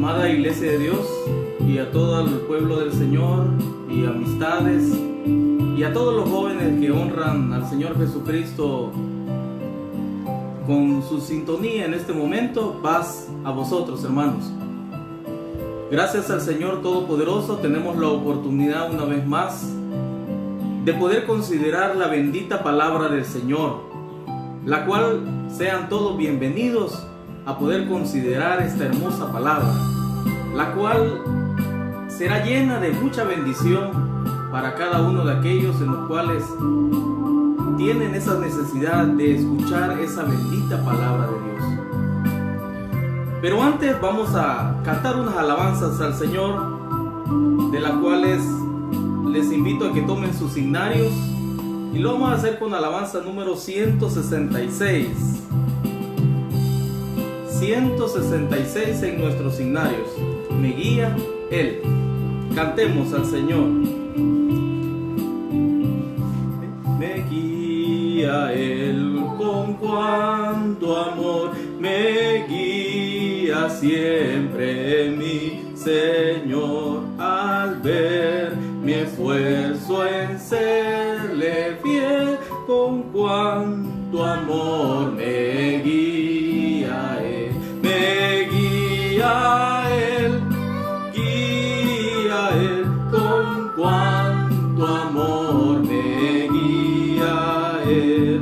amada Iglesia de Dios, y a todo el pueblo del Señor, y amistades, y a todos los jóvenes que honran al Señor Jesucristo con su sintonía en este momento. Paz a vosotros, hermanos. Gracias al Señor Todopoderoso tenemos la oportunidad una vez más de poder considerar la bendita palabra del Señor, la cual sean todos bienvenidos a poder considerar esta hermosa palabra, la cual será llena de mucha bendición para cada uno de aquellos en los cuales tienen esa necesidad de escuchar esa bendita palabra de Dios. Pero antes vamos a cantar unas alabanzas al Señor, de las cuales les invito a que tomen sus signarios, y lo vamos a hacer con alabanza número 166. 166 en nuestros signarios. Me guía Él. Cantemos al Señor. Me guía Él con cuánto amor, me guía siempre mi Señor, al ver mi esfuerzo en serle fiel, con cuánto amor me guía Él, me guía Él, con cuánto amor me guía Él.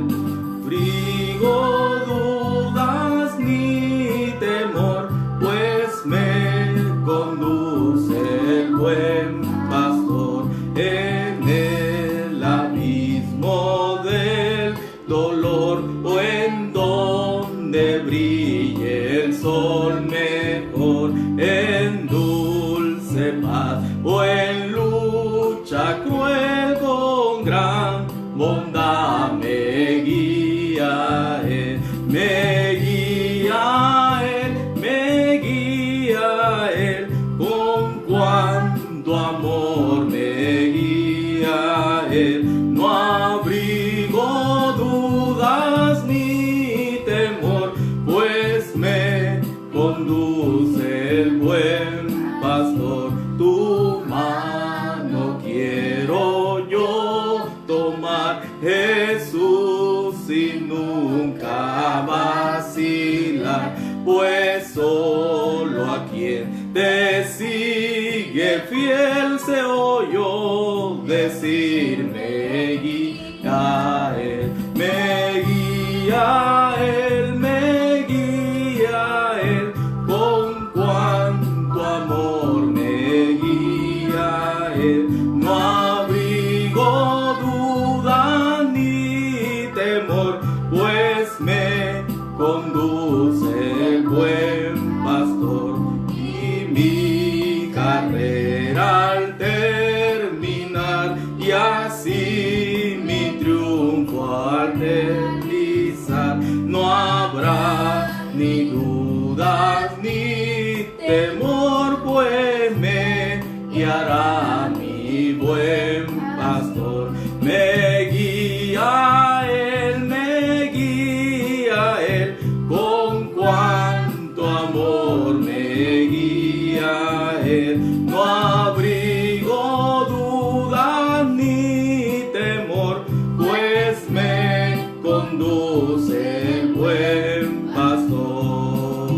Frigo, dudas ni temor, pues me conduce el buen pastor en el abismo del dolor, o en donde brille el sol mejor, en dulce paz o en lucha cruel, con gran bondad me guía Él, me guía Él, me guía Él, con cuánto amor me guía Él. No abrigo dudas ni temor, pues me conduce el buen pastor. Tu mano quiero yo tomar, Jesús, y nunca vacilar, pues solo a quien te sigue fiel se oyó decir, me guía Él, me guía Él, me guía Él, con cuánto amor me guía Él. No abrigo duda ni temor, pues me conduce el buen pastor, y mi carrera al terminar, y así mi triunfo al realizar, no habrá ni dudas ni temor, pues me guiará mi buen pastor. Me guía Él, me guía Él, con cuánto amor me guía Él. No abrigo dudas ni temor, pues me conduce el buen pastor.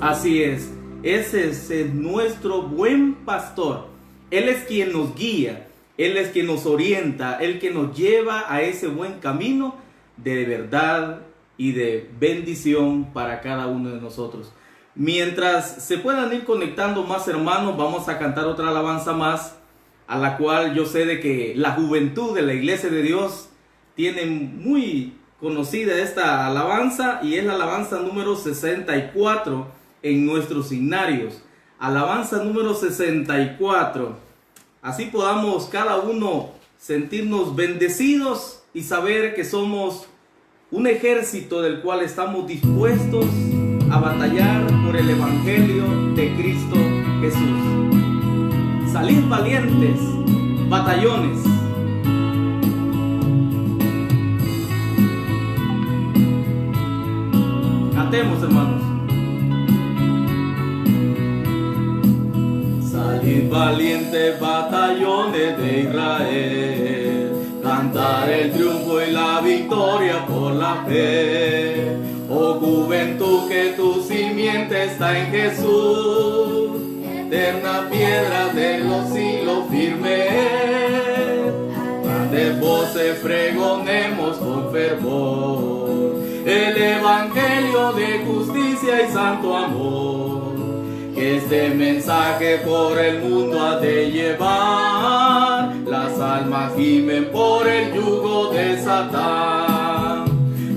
Así es, ese es nuestro buen pastor. Él es quien nos guía, Él es quien nos orienta, Él que nos lleva a ese buen camino de verdad y de bendición para cada uno de nosotros. Mientras se puedan ir conectando más hermanos, vamos a cantar otra alabanza más, a la cual yo sé de que la juventud de la Iglesia de Dios tiene muy conocida esta alabanza, y es la alabanza número 64 en nuestros signarios. Alabanza número 64. Así podamos cada uno sentirnos bendecidos y saber que somos un ejército del cual estamos dispuestos a batallar por el Evangelio de Cristo Jesús. Salid valientes, batallones. Cantemos, hermanos. valientes batallones de Israel, cantar el triunfo y la victoria por la fe. Oh juventud, que tu simiente está en Jesús, eterna piedra de los siglos firme. Grandes voces pregonemos con fervor el evangelio de justicia y santo amor, que este mensaje por el mundo ha de llevar. Las almas gimen por el yugo de Satán.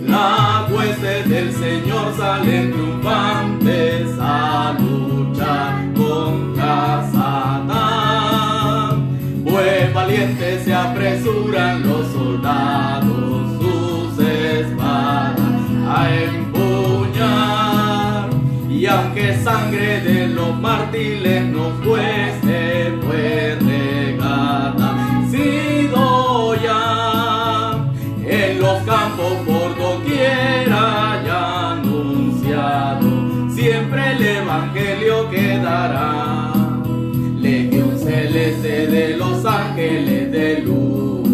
Las huestes del Señor salen triunfantes a luchar contra Satán. Pues valientes se apresuran los soldados, sus espadas a empuñar. Y aunque sangre de los mártires nos cueste, pues regata sido ya en los campos por doquiera ya anunciado, siempre el evangelio quedará. Legión celeste de los ángeles de luz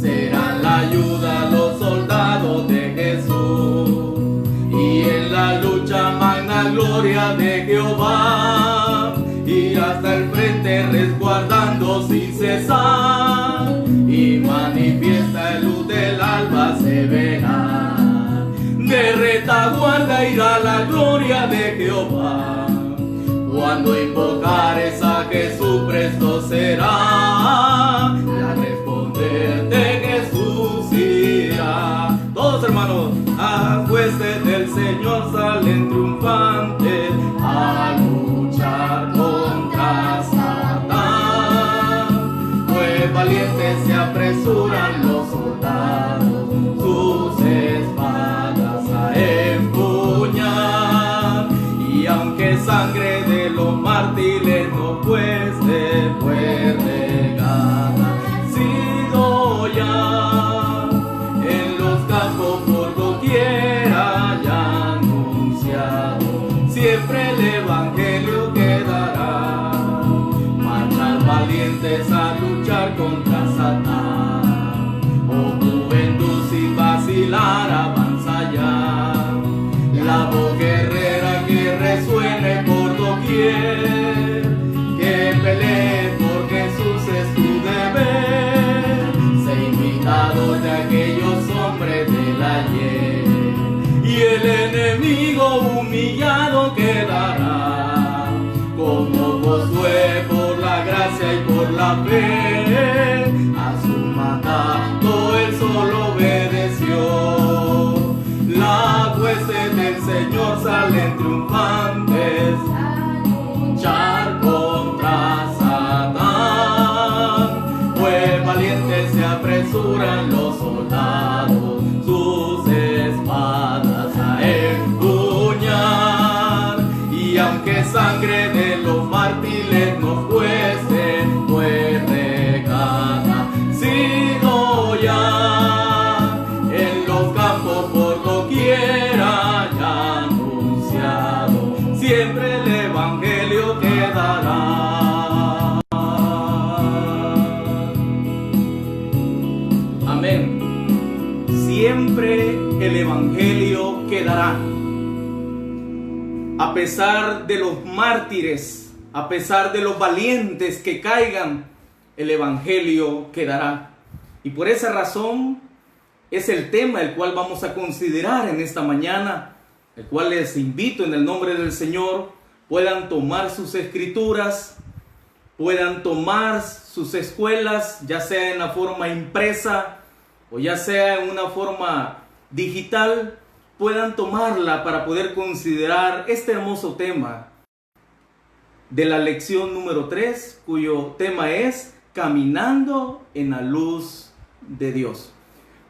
serán la ayuda a los soldados de Jesús, y en la lucha magna gloria de Jehová, y hasta el frente resguardando sin cesar, y manifiesta el luz del alba se verá. De retaguarda irá la gloria de Jehová, cuando invocares a Jesús presto será, y a responder de Jesús irá. Todos hermanos, a huestes del Señor salen triunfantes a luchar contra Satán. Pues valientes se apresuran los soldados, sus espadas a empuñar. Y aunque sangre de los mártires no cueste, pues regada sido ya en los campos por doquiera ya anunciado, siempre el evangelio quedará. Marchan valientes a luchar contra Satán, oh juventud sin vacilar avanza ya. La voz guerrera que resuene por doquier, que pelee por Jesús es tu deber. Sé imitador de aquellos hombres del ayer, y el enemigo humillado quedará, como Josué por la gracia y por la fe, a su mandato él solo obedeció. Las huestes del Señor salen triunfantes a luchar contra Satán. Pues valientes se apresuran los soldados, sus espadas a empuñar. Y aunque sangre de los mártires nos cueste, pues regada sido ya en los campos por doquiera ya anunciado, siempre el evangelio quedará. Amén. Siempre el evangelio quedará. A pesar de los mártires, a pesar de los valientes que caigan, el evangelio quedará. Y por esa razón es el tema el cual vamos a considerar en esta mañana, el cual les invito en el nombre del Señor, puedan tomar sus escrituras, puedan tomar sus escuelas, ya sea en la forma impresa o ya sea en una forma digital, puedan tomarla para poder considerar este hermoso tema de la lección número 3, cuyo tema es Caminando en la luz de Dios.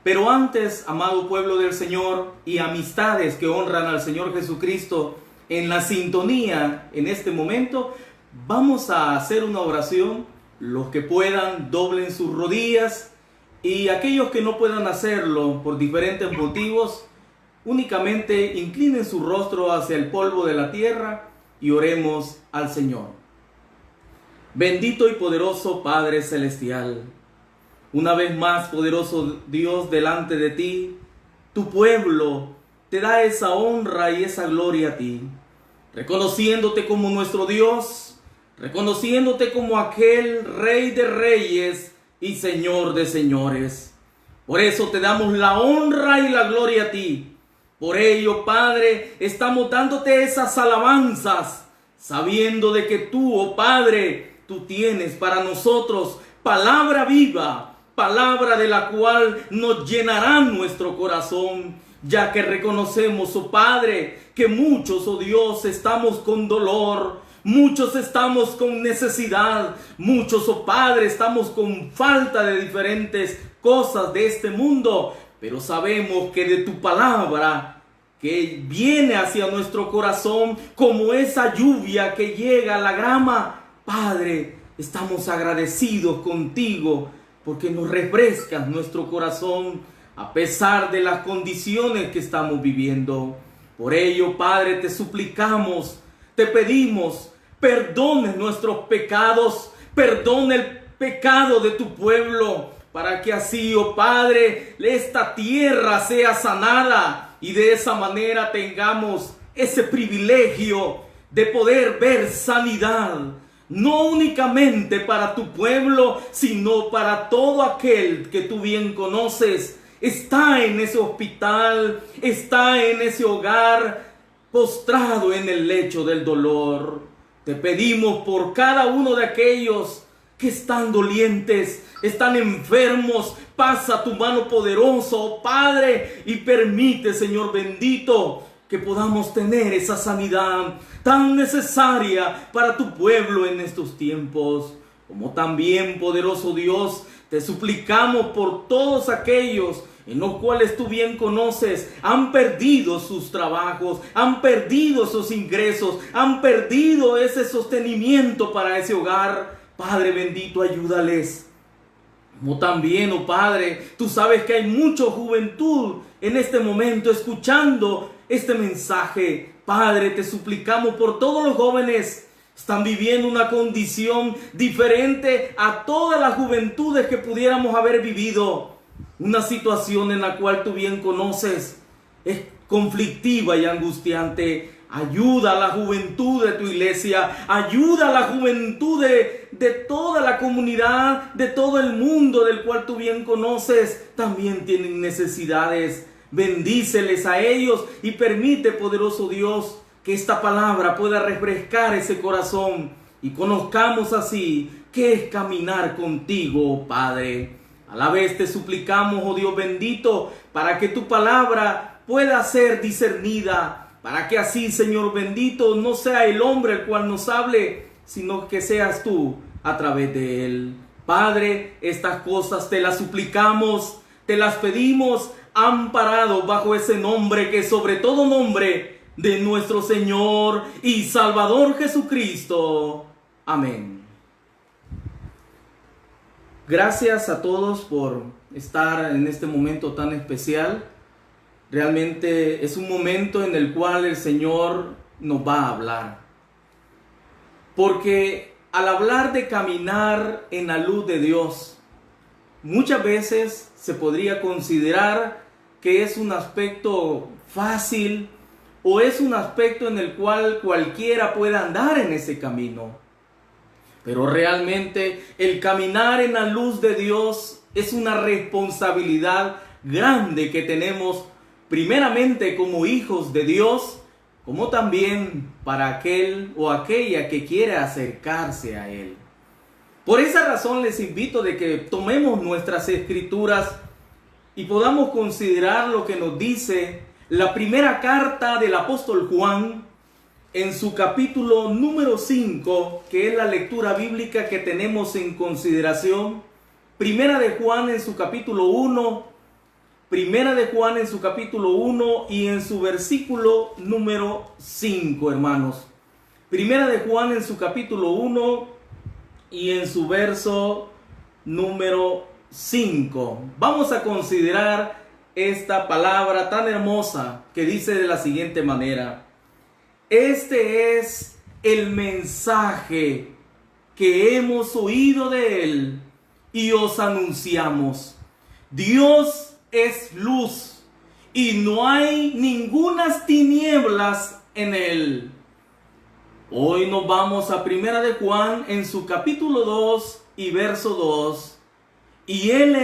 Pero antes, amado pueblo del Señor y amistades que honran al Señor Jesucristo en la sintonía en este momento, vamos a hacer una oración. Los que puedan, doblen sus rodillas, y aquellos que no puedan hacerlo por diferentes motivos, únicamente inclinen su rostro hacia el polvo de la tierra y oremos al Señor. Bendito y poderoso Padre Celestial, una vez más, poderoso Dios, delante de ti, tu pueblo te da esa honra y esa gloria a ti, reconociéndote como nuestro Dios, reconociéndote como aquel Rey de reyes y Señor de señores. Por eso te damos la honra y la gloria a ti. Por ello, Padre, estamos dándote esas alabanzas, sabiendo de que tú, oh Padre, tú tienes para nosotros palabra viva, palabra de la cual nos llenará nuestro corazón, ya que reconocemos, oh Padre, que muchos, oh Dios, estamos con dolor, muchos estamos con necesidad, muchos, oh Padre, estamos con falta de diferentes cosas de este mundo, pero sabemos que de tu palabra que viene hacia nuestro corazón como esa lluvia que llega a la grama, Padre, estamos agradecidos contigo porque nos refrescas nuestro corazón a pesar de las condiciones que estamos viviendo. Por ello, Padre, te suplicamos, te pedimos, perdones nuestros pecados, perdona el pecado de tu pueblo, para que así, oh Padre, esta tierra sea sanada y de esa manera tengamos ese privilegio de poder ver sanidad, no únicamente para tu pueblo, sino para todo aquel que tú bien conoces. Está en ese hospital, está en ese hogar, postrado en el lecho del dolor. Te pedimos por cada uno de aquellos que están dolientes, están enfermos, pasa tu mano poderosa, oh Padre, y permite, Señor bendito, que podamos tener esa sanidad tan necesaria para tu pueblo en estos tiempos. Como también, poderoso Dios, te suplicamos por todos aquellos en los cuales tú bien conoces, han perdido sus trabajos, han perdido sus ingresos, han perdido ese sostenimiento para ese hogar. Padre bendito, ayúdales. Como también, oh Padre, tú sabes que hay mucha juventud en este momento escuchando este mensaje. Padre, te suplicamos por todos los jóvenes. Están viviendo una condición diferente a todas las juventudes que pudiéramos haber vivido. Una situación en la cual tú bien conoces es conflictiva y angustiante. Ayuda a la juventud de tu iglesia, ayuda a la juventud de toda la comunidad, de todo el mundo del cual tú bien conoces. También tienen necesidades. Bendíceles a ellos y permite, poderoso Dios, que esta palabra pueda refrescar ese corazón y conozcamos así qué es caminar contigo, oh Padre. A la vez te suplicamos, oh Dios bendito, para que tu palabra pueda ser discernida, para que así, Señor bendito, no sea el hombre el cual nos hable, sino que seas tú a través de él. Padre, estas cosas te las suplicamos, te las pedimos, amparado bajo ese nombre que es sobre todo nombre de nuestro Señor y Salvador Jesucristo. Amén. Gracias a todos por estar en este momento tan especial. Realmente es un momento en el cual el Señor nos va a hablar. Porque al hablar de caminar en la luz de Dios, muchas veces se podría considerar que es un aspecto fácil o es un aspecto en el cual cualquiera puede andar en ese camino. Pero realmente el caminar en la luz de Dios es una responsabilidad grande que tenemos primeramente como hijos de Dios, como también para aquel o aquella que quiere acercarse a Él. Por esa razón les invito de que tomemos nuestras escrituras y podamos considerar lo que nos dice la primera carta del apóstol Juan en su capítulo número 5, que es la lectura bíblica que tenemos en consideración. Primera de Juan en su capítulo 1, Primera de Juan en su capítulo 1 y en su versículo número 5, hermanos. Primera de Juan en su capítulo 1 y en su verso número 5. Vamos a considerar esta palabra tan hermosa que dice de la siguiente manera: este es el mensaje que hemos oído de Él y os anunciamos. Dios es luz y no hay ningunas tinieblas en Él. Hoy nos vamos a Primera de Juan en su capítulo 2 y verso 2. Y Él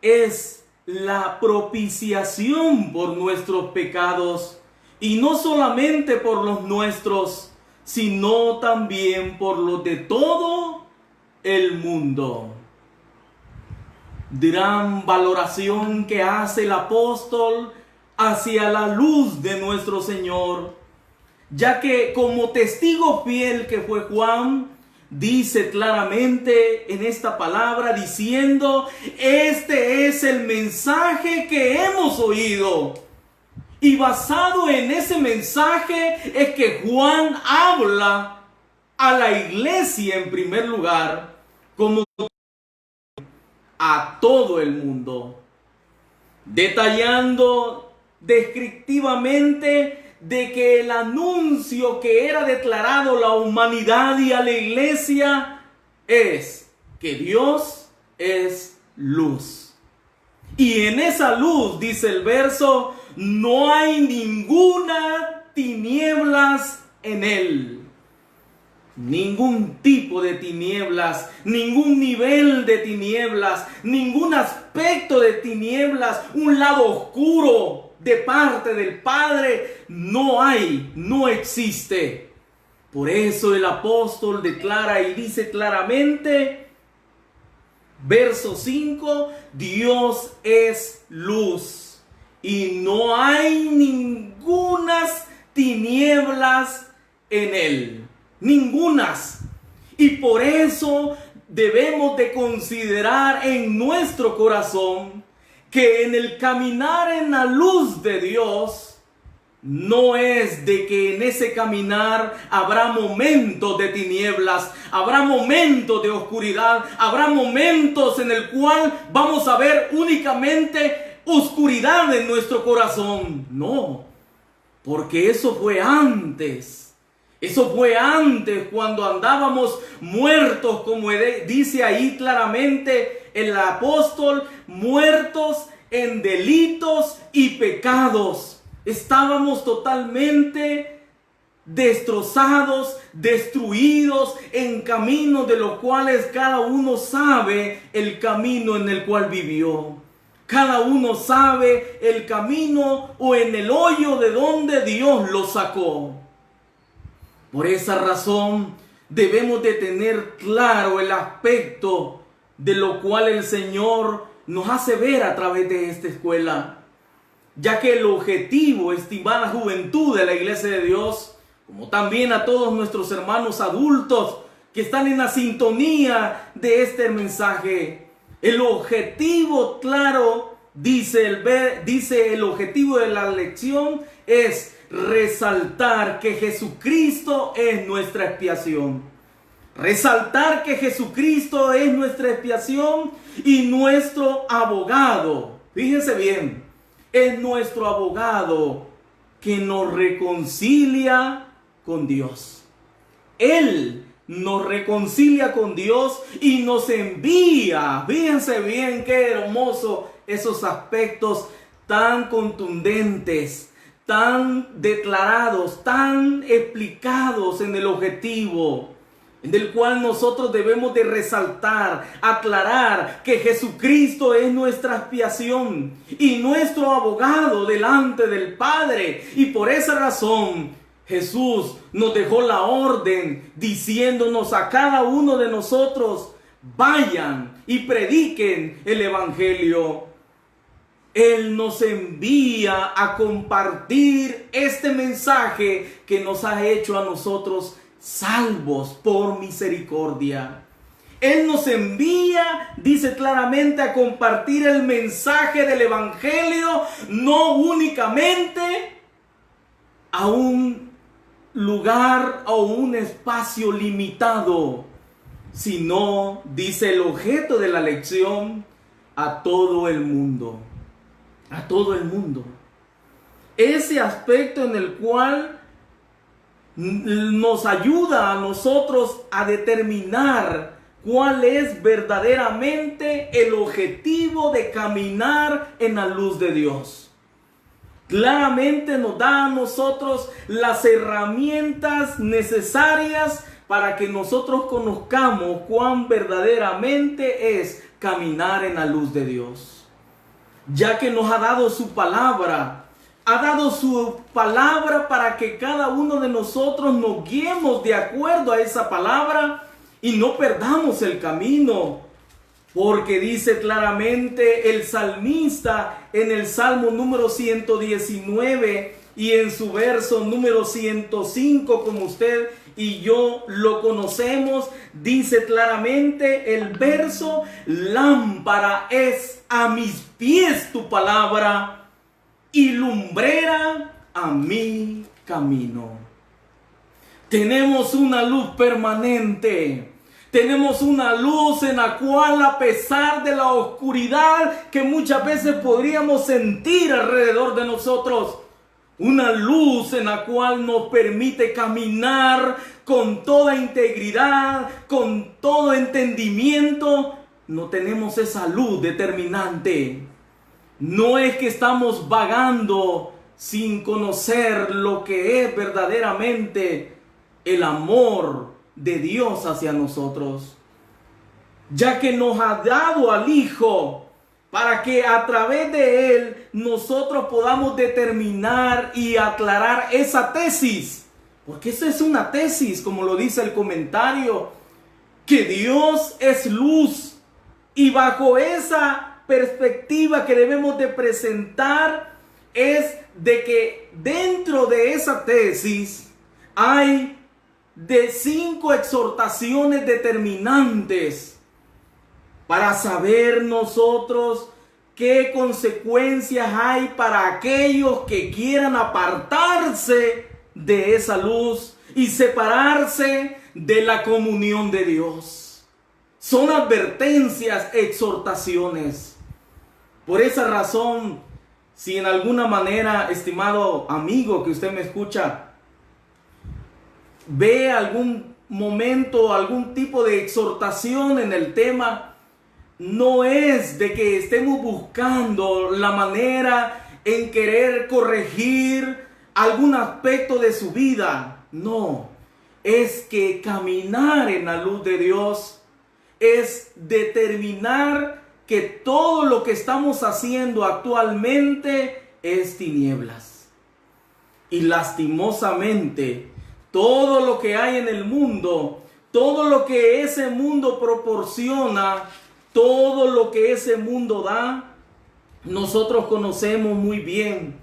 es la propiciación por nuestros pecados, y no solamente por los nuestros, sino también por los de todo el mundo. Gran valoración que hace el apóstol hacia la luz de nuestro Señor, ya que como testigo fiel que fue Juan, dice claramente en esta palabra diciendo: este es el mensaje que hemos oído. Y basado en ese mensaje es que Juan habla a la iglesia en primer lugar, como a todo el mundo, detallando descriptivamente de que el anuncio que era declarado a la humanidad y a la iglesia es que Dios es luz. Y en esa luz, dice el verso, no hay ninguna tinieblas en Él. Ningún tipo de tinieblas, ningún nivel de tinieblas, ningún aspecto de tinieblas, un lado oscuro de parte del Padre, no hay, no existe. Por eso el apóstol declara y dice claramente, verso 5, Dios es luz y no hay ningunas tinieblas en Él. Ningunas. Y por eso debemos de considerar en nuestro corazón que en el caminar en la luz de Dios no es de que en ese caminar habrá momentos de tinieblas, habrá momentos de oscuridad, habrá momentos en el cual vamos a ver únicamente oscuridad en nuestro corazón. No, porque eso fue antes. Eso fue antes, cuando andábamos muertos, como dice ahí claramente el apóstol, muertos en delitos y pecados. Estábamos totalmente destrozados, destruidos en caminos de los cuales cada uno sabe el camino en el cual vivió. Cada uno sabe el camino o en el hoyo de donde Dios lo sacó. Por esa razón debemos de tener claro el aspecto de lo cual el Señor nos hace ver a través de esta escuela, ya que el objetivo, estimada juventud de la Iglesia de Dios, como también a todos nuestros hermanos adultos que están en la sintonía de este mensaje, el objetivo claro, dice el objetivo de la lección es resaltar que Jesucristo es nuestra expiación. Resaltar que Jesucristo es nuestra expiación y nuestro abogado. Fíjense bien, es nuestro abogado que nos reconcilia con Dios. Él nos reconcilia con Dios y nos envía. Fíjense bien qué hermoso esos aspectos tan contundentes, tan declarados, tan explicados en el objetivo, en el cual nosotros debemos de resaltar, aclarar que Jesucristo es nuestra expiación y nuestro abogado delante del Padre. Y por esa razón Jesús nos dejó la orden diciéndonos a cada uno de nosotros: vayan y prediquen el Evangelio. Él nos envía a compartir este mensaje que nos ha hecho a nosotros salvos por misericordia. Él nos envía, dice claramente, a compartir el mensaje del Evangelio, no únicamente a un lugar o un espacio limitado, sino, dice el objeto de la lección, a todo el mundo. A todo el mundo. Ese aspecto en el cual nos ayuda a nosotros a determinar cuál es verdaderamente el objetivo de caminar en la luz de Dios. Claramente nos da a nosotros las herramientas necesarias para que nosotros conozcamos cuán verdaderamente es caminar en la luz de Dios. Ya que nos ha dado su palabra, para que cada uno de nosotros nos guiemos de acuerdo a esa palabra y no perdamos el camino. Porque dice claramente el salmista en el Salmo número 119 y en su verso número 105, como usted y yo lo conocemos, dice claramente el verso: lámpara es a mis pies tu palabra y lumbrera a mi camino. Tenemos una luz permanente. Tenemos una luz en la cual, a pesar de la oscuridad que muchas veces podríamos sentir alrededor de nosotros, una luz en la cual nos permite caminar con toda integridad, con todo entendimiento. No tenemos esa luz determinante. No es que estamos vagando sin conocer lo que es verdaderamente el amor de Dios hacia nosotros, ya que nos ha dado al Hijo para que a través de Él nosotros podamos determinar y aclarar esa tesis, porque esa es una tesis, como lo dice el comentario, que Dios es luz, y bajo esa perspectiva que debemos de presentar es de que dentro de esa tesis hay de 5 exhortaciones determinantes para saber nosotros qué consecuencias hay para aquellos que quieran apartarse de esa luz y separarse de la comunión de Dios. Son advertencias, exhortaciones. Por esa razón, si en alguna manera, estimado amigo que usted me escucha, ve algún momento, algún tipo de exhortación en el tema, no es de que estemos buscando la manera en querer corregir algún aspecto de su vida. No, es que caminar en la luz de Dios es determinar que todo lo que estamos haciendo actualmente es tinieblas. Y lastimosamente, todo lo que hay en el mundo, todo lo que ese mundo proporciona, todo lo que ese mundo da, nosotros conocemos muy bien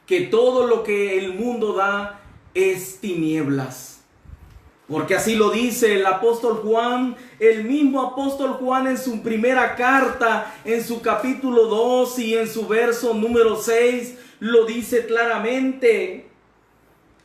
que todo lo que el mundo da es tinieblas. Porque así lo dice el apóstol Juan, el mismo apóstol Juan en su primera carta, en su capítulo 2 y en su verso número 6, lo dice claramente.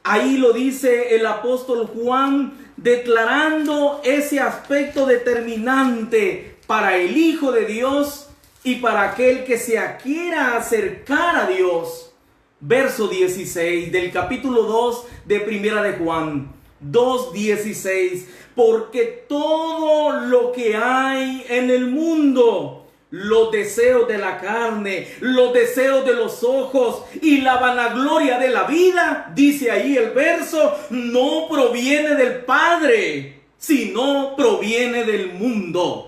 Ahí lo dice el apóstol Juan, declarando ese aspecto determinante para el Hijo de Dios y para aquel que se quiera acercar a Dios. Verso 16 del capítulo 2 de Primera de Juan, 2:16. Porque todo lo que hay en el mundo, los deseos de la carne, los deseos de los ojos y la vanagloria de la vida, dice ahí el verso, no proviene del Padre, sino proviene del mundo.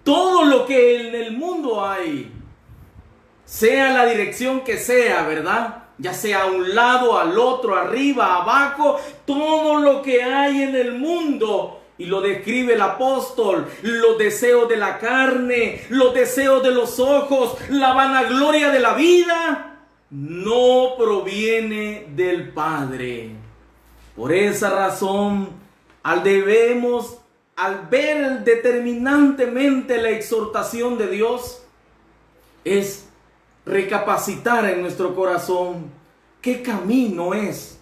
Todo lo que en el mundo hay, sea la dirección que sea, ¿verdad? Ya sea a un lado, al otro, arriba, abajo, todo lo que hay en el mundo. Y lo describe el apóstol: los deseos de la carne, los deseos de los ojos, la vanagloria de la vida, no proviene del Padre. Por esa razón, al ver determinantemente la exhortación de Dios, es recapacitar en nuestro corazón qué camino es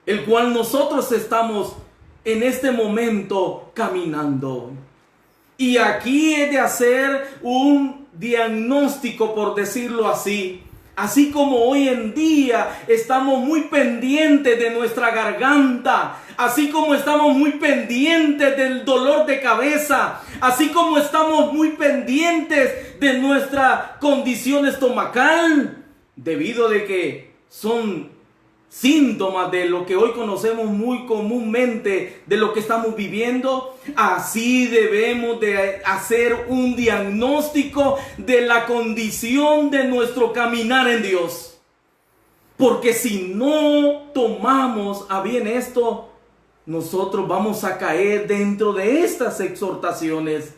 el cual nosotros estamos en este momento caminando. Y aquí he de hacer un diagnóstico, por decirlo así, Así como hoy en día estamos muy pendientes de nuestra garganta, así como estamos muy pendientes del dolor de cabeza, así como estamos muy pendientes de nuestra condición estomacal, debido de que son síntomas de lo que hoy conocemos muy comúnmente de lo que estamos viviendo, así debemos de hacer un diagnóstico de la condición de nuestro caminar en Dios. Porque si no tomamos a bien esto, nosotros vamos a caer dentro de estas exhortaciones.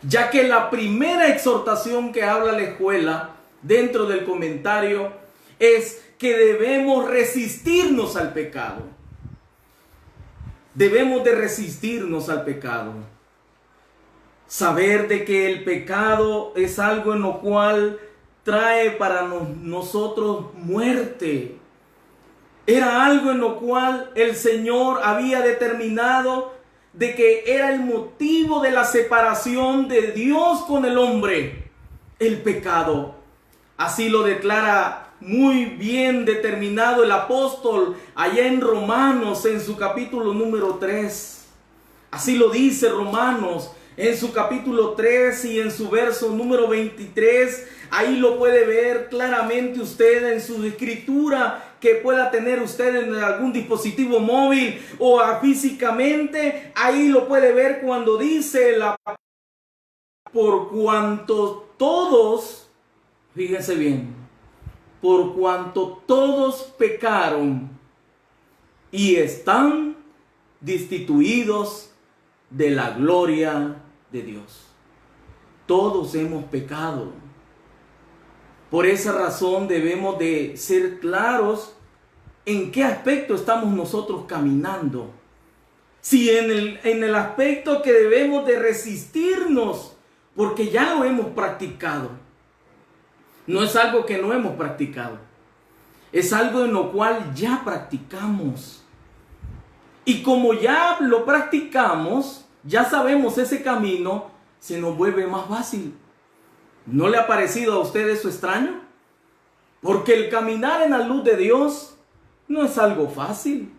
Ya que la primera exhortación que habla la escuela dentro del comentario es que debemos resistirnos al pecado. Debemos de resistirnos al pecado. Saber de que el pecado es algo en lo cual trae para nosotros muerte. Era algo en lo cual el Señor había determinado de que era el motivo de la separación de Dios con el hombre, el pecado. Así lo declara muy bien determinado el apóstol allá en Romanos, en su capítulo número 3. Así lo dice Romanos en su capítulo 3 y en su verso número 23. Ahí lo puede ver claramente usted en su escritura que pueda tener usted en algún dispositivo móvil o físicamente. Ahí lo puede ver cuando dice por cuanto todos, fíjense bien, por cuanto todos pecaron y están destituidos de la gloria de Dios. Todos hemos pecado. Por esa razón debemos de ser claros en qué aspecto estamos nosotros caminando. Si en el aspecto que debemos de resistirnos, porque ya lo hemos practicado. No es algo que no hemos practicado. Es algo en lo cual ya practicamos. Y como ya lo practicamos, ya sabemos ese camino, se nos vuelve más fácil. ¿No le ha parecido a usted eso extraño? Porque el caminar en la luz de Dios no es algo fácil,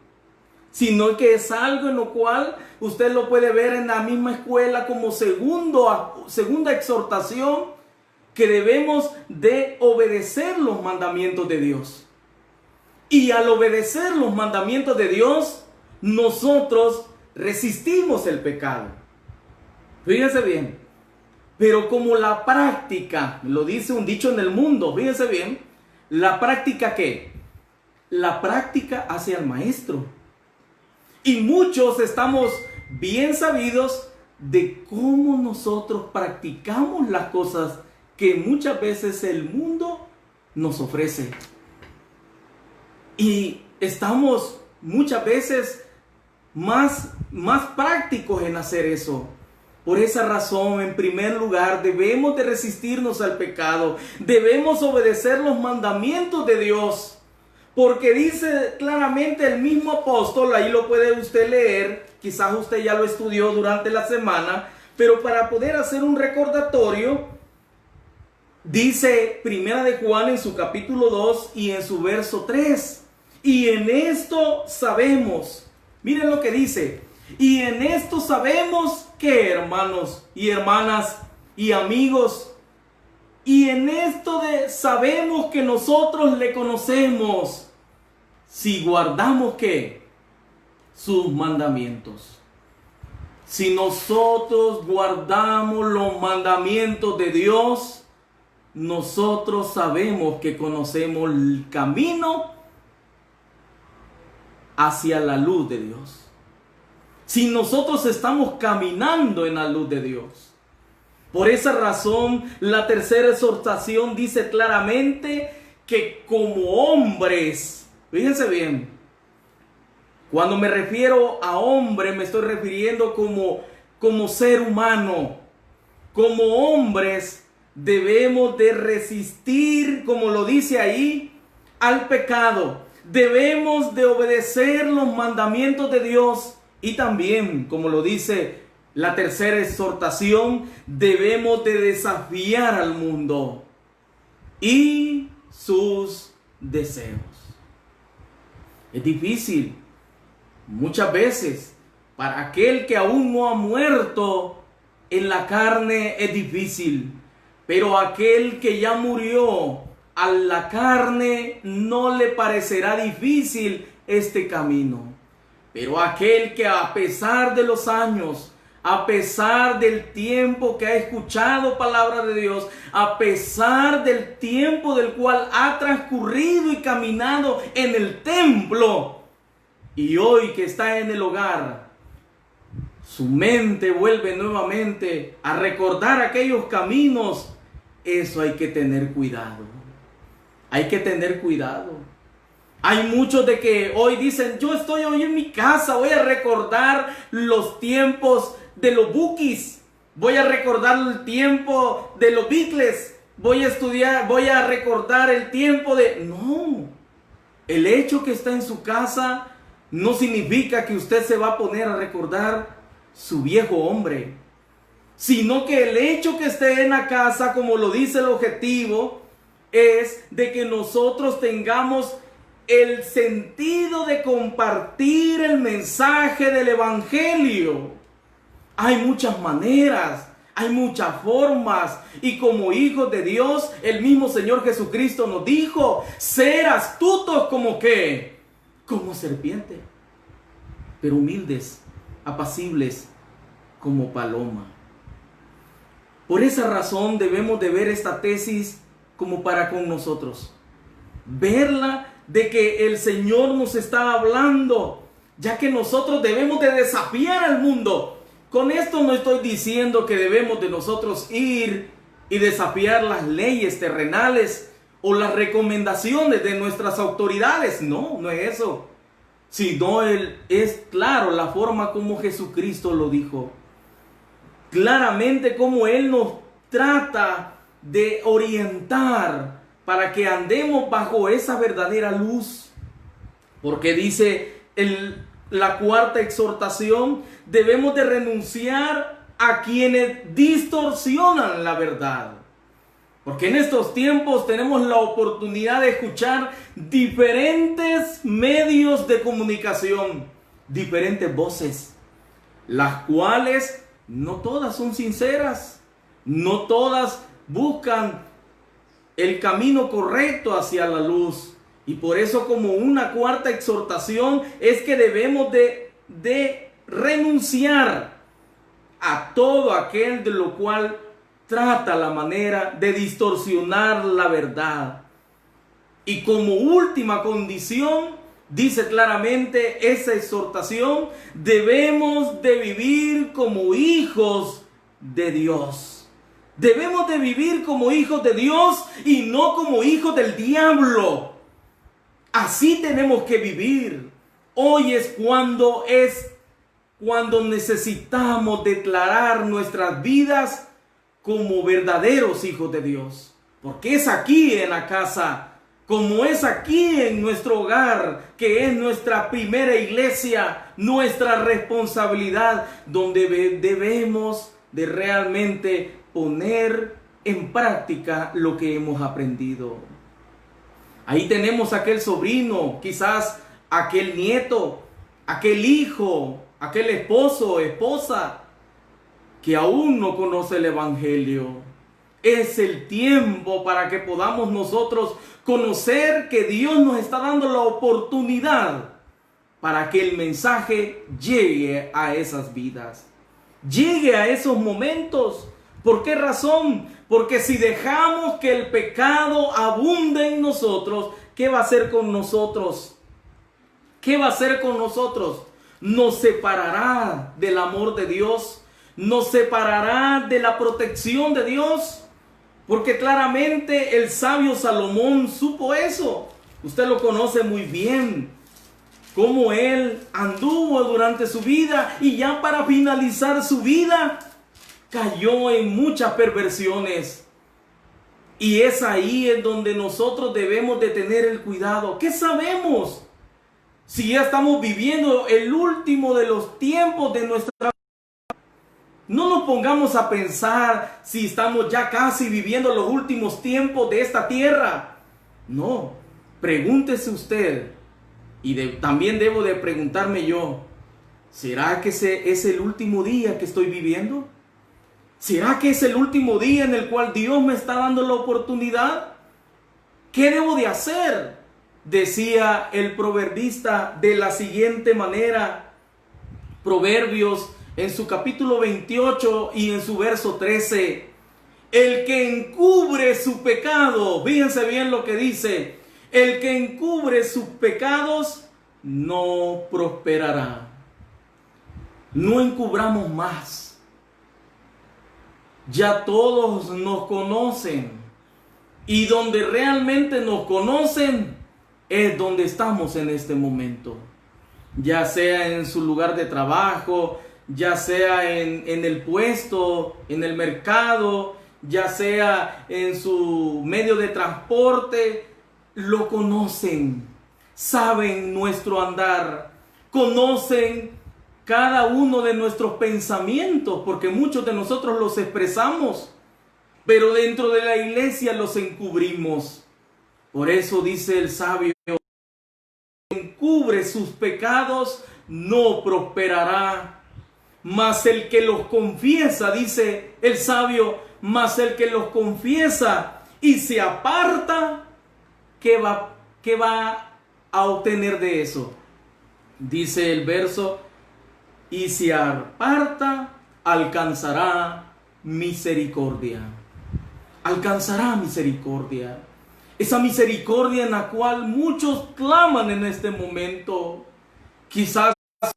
sino que es algo en lo cual usted lo puede ver en la misma escuela como segunda exhortación, que debemos de obedecer los mandamientos de Dios. Y al obedecer los mandamientos de Dios, nosotros resistimos el pecado. Fíjense bien. Pero como la práctica, lo dice un dicho en el mundo, fíjense bien, ¿la práctica qué? La práctica hace al maestro. Y muchos estamos bien sabidos de cómo nosotros practicamos las cosas que muchas veces el mundo nos ofrece. Y estamos muchas veces más prácticos en hacer eso. Por esa razón, en primer lugar, debemos de resistirnos al pecado. Debemos obedecer los mandamientos de Dios. Porque dice claramente el mismo apóstol, ahí lo puede usted leer, quizás usted ya lo estudió durante la semana, pero para poder hacer un recordatorio, dice Primera de Juan en su capítulo 2 y en su verso 3. Y en esto sabemos, miren lo que dice, y en esto sabemos que, hermanos y hermanas y amigos, y en esto sabemos que nosotros le conocemos, si guardamos ¿qué? Sus mandamientos. Si nosotros guardamos los mandamientos de Dios, nosotros sabemos que conocemos el camino hacia la luz de Dios. Si nosotros estamos caminando en la luz de Dios. Por esa razón, la tercera exhortación dice claramente que como hombres, fíjense bien, cuando me refiero a hombre, me estoy refiriendo como ser humano. Como hombres debemos de resistir, como lo dice ahí, al pecado. Debemos de obedecer los mandamientos de Dios. Y también, como lo dice la tercera exhortación, debemos de desafiar al mundo. y sus deseos. Es difícil muchas veces para aquel que aún no ha muerto en la carne, es difícil, pero aquel que ya murió a la carne no le parecerá difícil este camino. Pero aquel que a pesar de los años, a pesar del tiempo que ha escuchado palabra de Dios, a pesar del tiempo del cual ha transcurrido y caminado en el templo, y hoy que está en el hogar, su mente vuelve nuevamente a recordar aquellos caminos. Eso hay que tener cuidado. Hay que tener cuidado. Hay muchos de que hoy dicen, yo estoy hoy en mi casa, voy a recordar los tiempos de los Bukis, voy a recordar el tiempo de los Beatles, voy a estudiar, voy a recordar el tiempo de... No, el hecho que está en su casa no significa que usted se va a poner a recordar su viejo hombre, sino que el hecho que esté en la casa, como lo dice el objetivo, es de que nosotros tengamos el sentido de compartir el mensaje del Evangelio. Hay muchas maneras, hay muchas formas, y como hijos de Dios, el mismo Señor Jesucristo nos dijo, ser astutos como ¿qué? Como serpiente, pero humildes, apacibles como paloma. Por esa razón debemos de ver esta tesis como para con nosotros. Verla de que el Señor nos está hablando, ya que nosotros debemos de desafiar al mundo. Con esto no estoy diciendo que debemos de nosotros ir y desafiar las leyes terrenales o las recomendaciones de nuestras autoridades. No, no es eso. Sino es claro la forma como Jesucristo lo dijo. Claramente como Él nos trata de orientar para que andemos bajo esa verdadera luz. Porque dice la cuarta exhortación, debemos de renunciar a quienes distorsionan la verdad. Porque en estos tiempos tenemos la oportunidad de escuchar diferentes medios de comunicación, diferentes voces, las cuales no todas son sinceras, no todas buscan el camino correcto hacia la luz. Y por eso, como una cuarta exhortación, es que debemos de renunciar a todo aquel de lo cual trata la manera de distorsionar la verdad. Y como última condición, dice claramente esa exhortación, debemos de vivir como hijos de Dios. Debemos de vivir como hijos de Dios y no como hijos del diablo. Así tenemos que vivir. Hoy es cuando necesitamos declarar nuestras vidas como verdaderos hijos de Dios. Porque es aquí en la casa, como es aquí en nuestro hogar, que es nuestra primera iglesia, nuestra responsabilidad, donde debemos de realmente poner en práctica lo que hemos aprendido. Ahí tenemos aquel sobrino, quizás aquel nieto, aquel hijo, aquel esposo o esposa que aún no conoce el Evangelio. Es el tiempo para que podamos nosotros conocer que Dios nos está dando la oportunidad para que el mensaje llegue a esas vidas, llegue a esos momentos. ¿Por qué razón? Porque si dejamos que el pecado abunde en nosotros, ¿qué va a hacer con nosotros? ¿Qué va a hacer con nosotros? Nos separará del amor de Dios, nos separará de la protección de Dios. Porque claramente el sabio Salomón supo eso. Usted lo conoce muy bien. Cómo él anduvo durante su vida y ya para finalizar su vida cayó en muchas perversiones. Y es ahí en donde nosotros debemos de tener el cuidado. ¿Qué sabemos? Si ya estamos viviendo el último de los tiempos de nuestra vida, No nos pongamos a pensar si estamos ya casi viviendo los últimos tiempos de esta tierra. No, pregúntese usted, y también debo de preguntarme yo, ¿será que ese es el último día que estoy viviendo? ¿Será que es el último día en el cual Dios me está dando la oportunidad? ¿Qué debo de hacer? Decía el proverbista de la siguiente manera, Proverbios en su capítulo 28 y en su verso 13, el que encubre su pecado, fíjense bien lo que dice, el que encubre sus pecados no prosperará. No encubramos más. Ya todos nos conocen. Y donde realmente nos conocen es donde estamos en este momento. Ya sea en su lugar de trabajo, ya sea en el puesto, en el mercado, ya sea en su medio de transporte, lo conocen, saben nuestro andar, conocen cada uno de nuestros pensamientos, porque muchos de nosotros los expresamos, pero dentro de la iglesia los encubrimos. Por eso dice el sabio, encubre sus pecados, no prosperará. Mas el que los confiesa, dice el sabio, mas el que los confiesa y se aparta, ¿qué va a obtener de eso? Dice el verso, y se aparta, alcanzará misericordia. Alcanzará misericordia. Esa misericordia en la cual muchos claman en este momento. Quizás en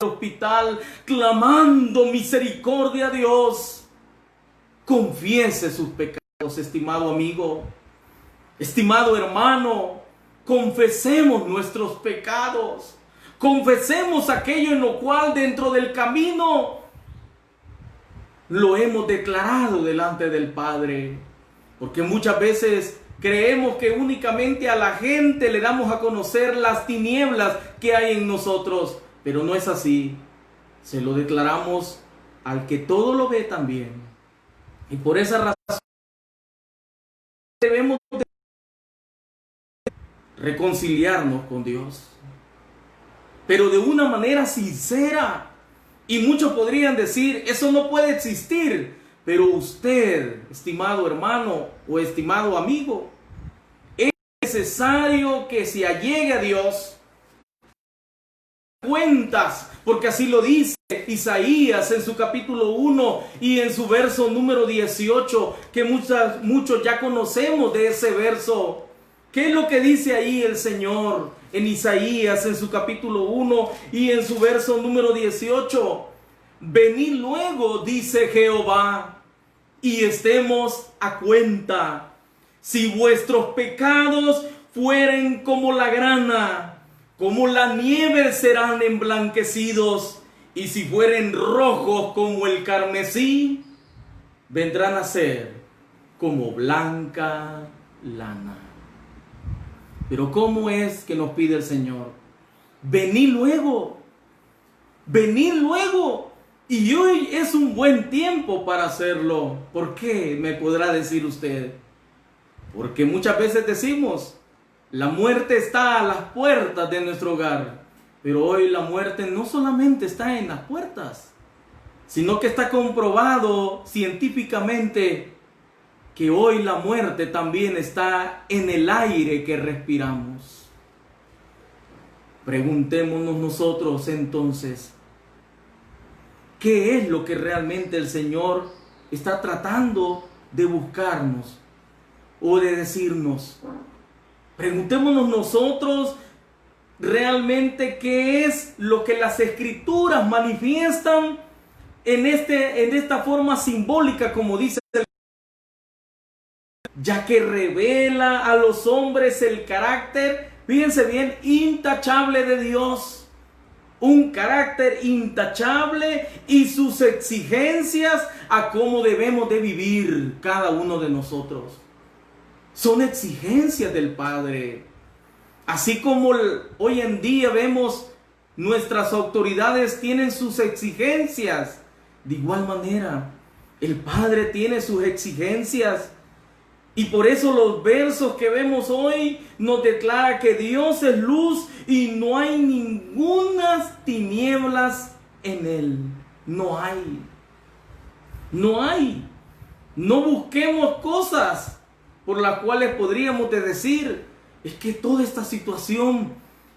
el hospital clamando misericordia a Dios. Confiese sus pecados, estimado amigo, estimado hermano. Confesemos nuestros pecados. Confesemos aquello en lo cual dentro del camino lo hemos declarado delante del Padre. Porque muchas veces creemos que únicamente a la gente le damos a conocer las tinieblas que hay en nosotros. Pero no es así. Se lo declaramos al que todo lo ve también. Y por esa razón debemos reconciliarnos con Dios. Pero de una manera sincera. Y muchos podrían decir, eso no puede existir. Pero usted, estimado hermano o estimado amigo, es necesario que se allegue a Dios. Cuentas, porque así lo dice Isaías en su capítulo 1 y en su verso número 18, que muchos ya conocemos de ese verso. ¿Qué es lo que dice ahí el Señor en Isaías en su capítulo 1 y en su verso número 18? Venid luego, dice Jehová, y estemos a cuenta. Si vuestros pecados fueren como la grana, como la nieve serán emblanquecidos, y si fueren rojos como el carmesí, vendrán a ser como blanca lana. Pero ¿cómo es que nos pide el Señor? Venid luego, venid luego. Y hoy es un buen tiempo para hacerlo. ¿Por qué? Me podrá decir usted. Porque muchas veces decimos, la muerte está a las puertas de nuestro hogar. Pero hoy la muerte no solamente está en las puertas, sino que está comprobado científicamente que hoy la muerte también está en el aire que respiramos. Preguntémonos nosotros entonces, ¿qué es lo que realmente el Señor está tratando de buscarnos o de decirnos? Preguntémonos nosotros realmente qué es lo que las Escrituras manifiestan en esta forma simbólica, como dice el, ya que revela a los hombres el carácter, fíjense bien, intachable de Dios. Un carácter intachable y sus exigencias a cómo debemos de vivir cada uno de nosotros. Son exigencias del Padre. Así como hoy en día vemos nuestras autoridades tienen sus exigencias. De igual manera, el Padre tiene sus exigencias. Y por eso los versos que vemos hoy nos declara que Dios es luz y no hay ninguna tinieblas en Él. No hay. No hay. No busquemos cosas por las cuales podríamos decir, es que toda esta situación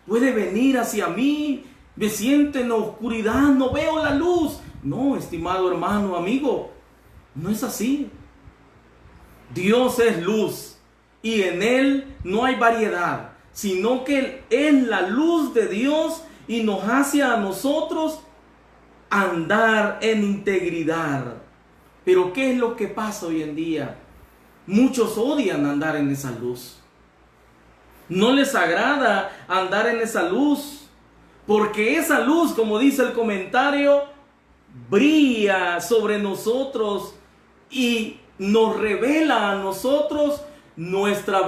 puede venir hacia mí, me siento en la oscuridad, no veo la luz. No, estimado hermano, amigo, no es así. Dios es luz y en Él no hay variedad, sino que Él es la luz de Dios y nos hace a nosotros andar en integridad. Pero ¿qué es lo que pasa hoy en día? Muchos odian andar en esa luz. No les agrada andar en esa luz, porque esa luz, como dice el comentario, brilla sobre nosotros y nos revela a nosotros nuestra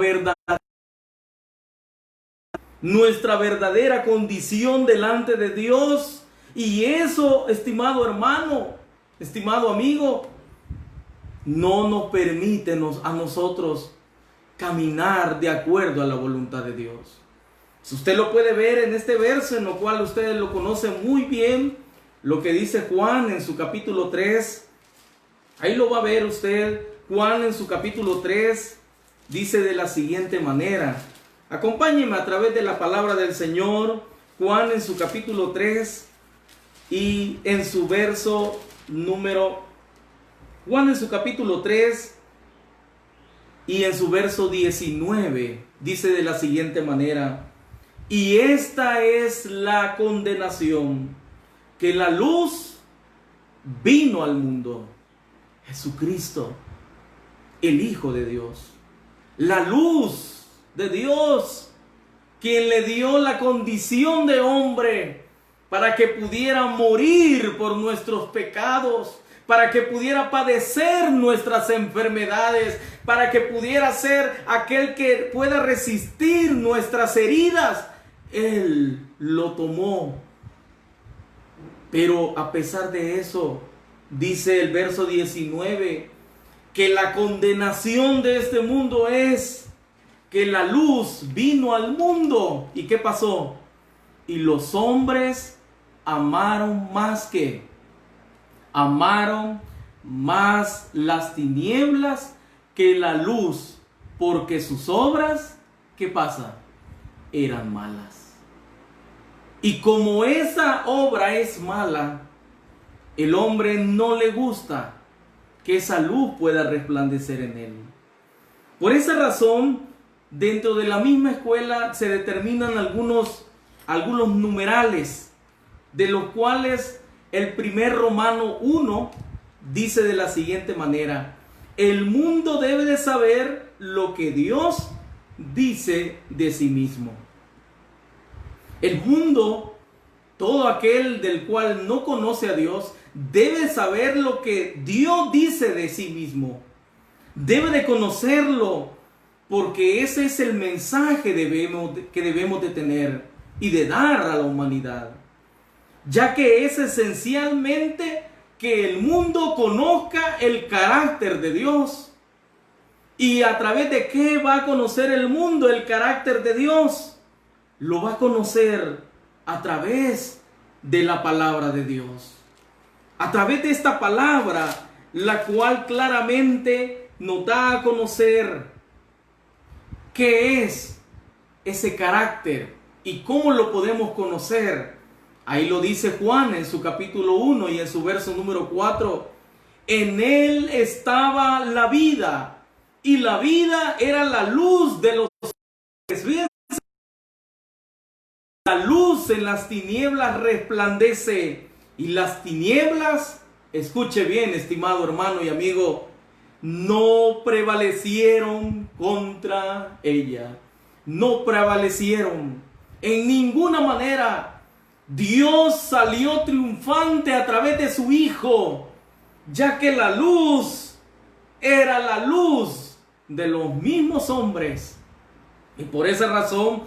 verdadera condición delante de Dios. Y eso, estimado hermano, estimado amigo, no nos permite a nosotros caminar de acuerdo a la voluntad de Dios. Si usted lo puede ver en este verso, en lo cual ustedes lo conocen muy bien, lo que dice Juan en su capítulo 3, ahí lo va a ver usted. Juan en su capítulo 3 dice de la siguiente manera. Acompáñenme a través de la palabra del Señor. Juan en su capítulo 3 y en su verso Juan en su capítulo 3 y en su verso 19 dice de la siguiente manera: y esta es la condenación, que la luz vino al mundo. Jesucristo, el Hijo de Dios, la luz de Dios, quien le dio la condición de hombre para que pudiera morir por nuestros pecados, para que pudiera padecer nuestras enfermedades, para que pudiera ser aquel que pueda resistir nuestras heridas. Él lo tomó. Pero a pesar de eso, dice el verso 19, que la condenación de este mundo es que la luz vino al mundo. ¿Y qué pasó? Y los hombres amaron más las tinieblas que la luz, porque sus obras, ¿qué pasa? Eran malas. Y como esa obra es mala, el hombre no le gusta que esa luz pueda resplandecer en él. Por esa razón, dentro de la misma escuela se determinan algunos numerales, de los cuales el primer Romano 1 dice de la siguiente manera: el mundo debe de saber lo que Dios dice de sí mismo. El mundo, todo aquel del cual no conoce a Dios, debe saber lo que Dios dice de sí mismo. Debe de conocerlo, porque ese es el mensaje que debemos de tener y de dar a la humanidad. Ya que es esencialmente que el mundo conozca el carácter de Dios. ¿Y a través de qué va a conocer el mundo el carácter de Dios? Lo va a conocer a través de la palabra de Dios. A través de esta palabra, la cual claramente nos da a conocer qué es ese carácter y cómo lo podemos conocer. Ahí lo dice Juan en su capítulo 1 y en su verso número 4. En él estaba la vida, y la vida era la luz de los hombres. La luz en las tinieblas resplandece, y las tinieblas, escuche bien, estimado hermano y amigo, no prevalecieron contra ella. No prevalecieron en ninguna manera. Dios salió triunfante a través de su Hijo, ya que la luz era la luz de los mismos hombres. Y por esa razón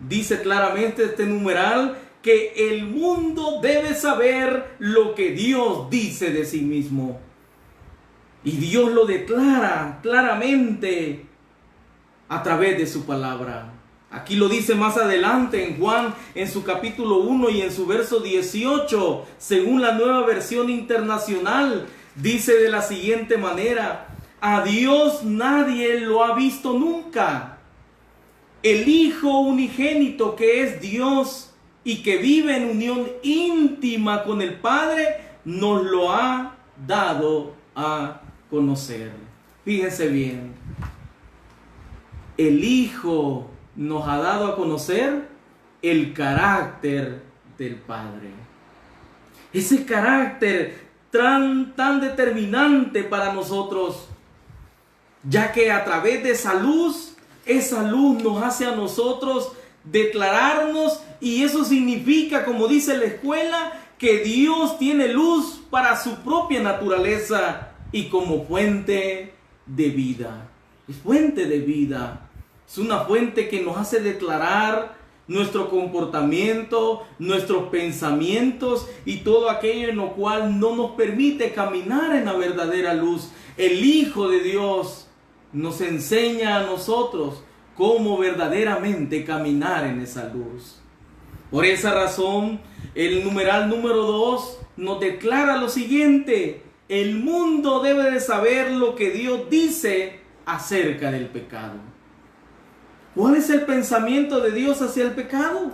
dice claramente este numeral que el mundo debe saber lo que Dios dice de sí mismo. Y Dios lo declara claramente a través de su palabra. Aquí lo dice más adelante en Juan, en su capítulo 1 y en su verso 18, según la Nueva Versión Internacional, dice de la siguiente manera: a Dios nadie lo ha visto nunca. El Hijo unigénito, que es Dios y que vive en unión íntima con el Padre, nos lo ha dado a conocer. Fíjense bien, el Hijo nos ha dado a conocer el carácter del Padre. Ese carácter tan determinante para nosotros, ya que a través de esa luz nos hace a nosotros declararnos, y eso significa, como dice la escuela, que Dios tiene luz para su propia naturaleza y como fuente de vida. Es fuente de vida. Es una fuente que nos hace declarar nuestro comportamiento, nuestros pensamientos y todo aquello en lo cual no nos permite caminar en la verdadera luz. El Hijo de Dios nos enseña a nosotros cómo verdaderamente caminar en esa luz. Por esa razón, el numeral número 2 nos declara lo siguiente: el mundo debe de saber lo que Dios dice acerca del pecado. ¿Cuál es el pensamiento de Dios hacia el pecado?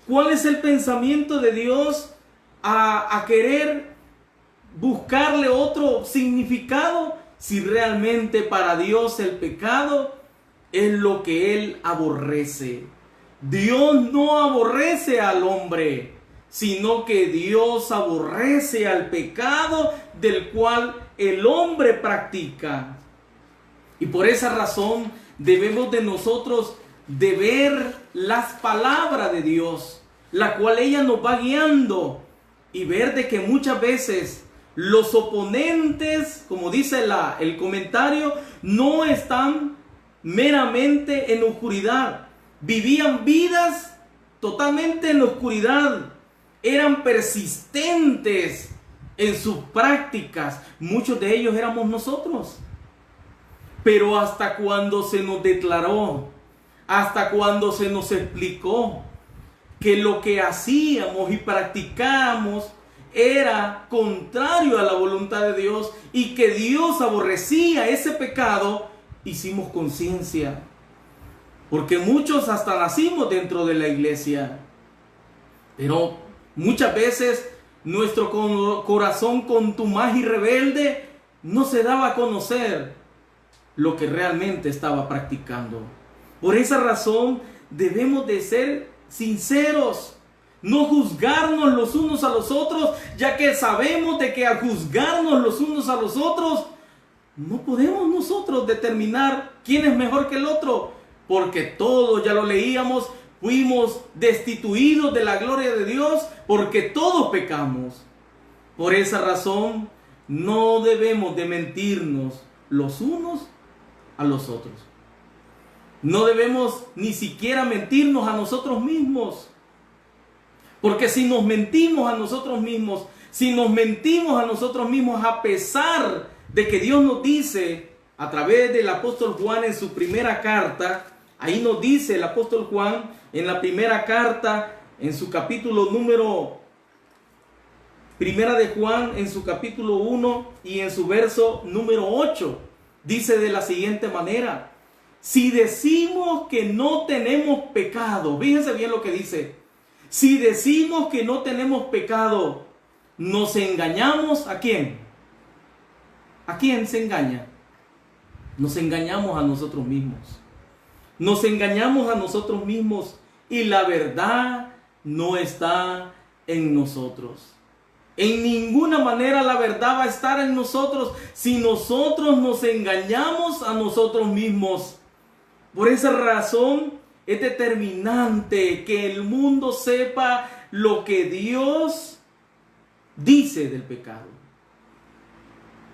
¿Cuál es el pensamiento de Dios a querer buscarle otro significado, si realmente para Dios el pecado es lo que Él aborrece? Dios no aborrece al hombre, sino que Dios aborrece al pecado del cual el hombre practica. Y por esa razón debemos de nosotros de ver las palabras de Dios, la cual ella nos va guiando, y ver de que muchas veces los oponentes, como dice el comentario, no están meramente en oscuridad. Vivían vidas totalmente en oscuridad. Eran persistentes en sus prácticas. Muchos de ellos éramos nosotros. Pero hasta cuando se nos declaró, hasta cuando se nos explicó que lo que hacíamos y practicábamos era contrario a la voluntad de Dios y que Dios aborrecía ese pecado, hicimos conciencia. Porque muchos hasta nacimos dentro de la iglesia, pero muchas veces nuestro corazón contumaz y rebelde no se daba a conocer lo que realmente estaba practicando. Por esa razón debemos de ser sinceros, no juzgarnos los unos a los otros, ya que sabemos de que al juzgarnos los unos a los otros, no podemos nosotros determinar quién es mejor que el otro, porque todos, ya lo leíamos, fuimos destituidos de la gloria de Dios, porque todos pecamos. Por esa razón no debemos de mentirnos los unos a los otros. No debemos ni siquiera mentirnos a nosotros mismos. Porque si nos mentimos a nosotros mismos, a pesar de que Dios nos dice a través del apóstol Juan en su primera carta, ahí nos dice el apóstol Juan en la primera carta, en su capítulo número, primera de Juan, en su capítulo 1 y en su verso número 8, dice de la siguiente manera: si decimos que no tenemos pecado, fíjense bien lo que dice, si decimos que no tenemos pecado, nos engañamos. ¿A quién? ¿A quién se engaña? Nos engañamos a nosotros mismos. Nos engañamos a nosotros mismos y la verdad no está en nosotros. En ninguna manera la verdad va a estar en nosotros si nosotros nos engañamos a nosotros mismos. Por esa razón es determinante que el mundo sepa lo que Dios dice del pecado.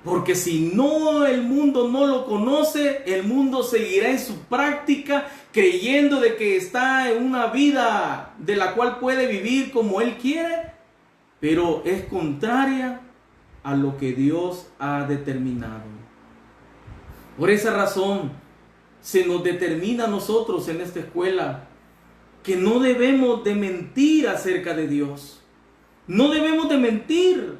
Porque si no, el mundo no lo conoce, el mundo seguirá en su práctica creyendo de que está en una vida de la cual puede vivir como él quiere, pero es contraria a lo que Dios ha determinado. Por esa razón, se nos determina a nosotros en esta escuela que no debemos de mentir acerca de Dios. No debemos de mentir.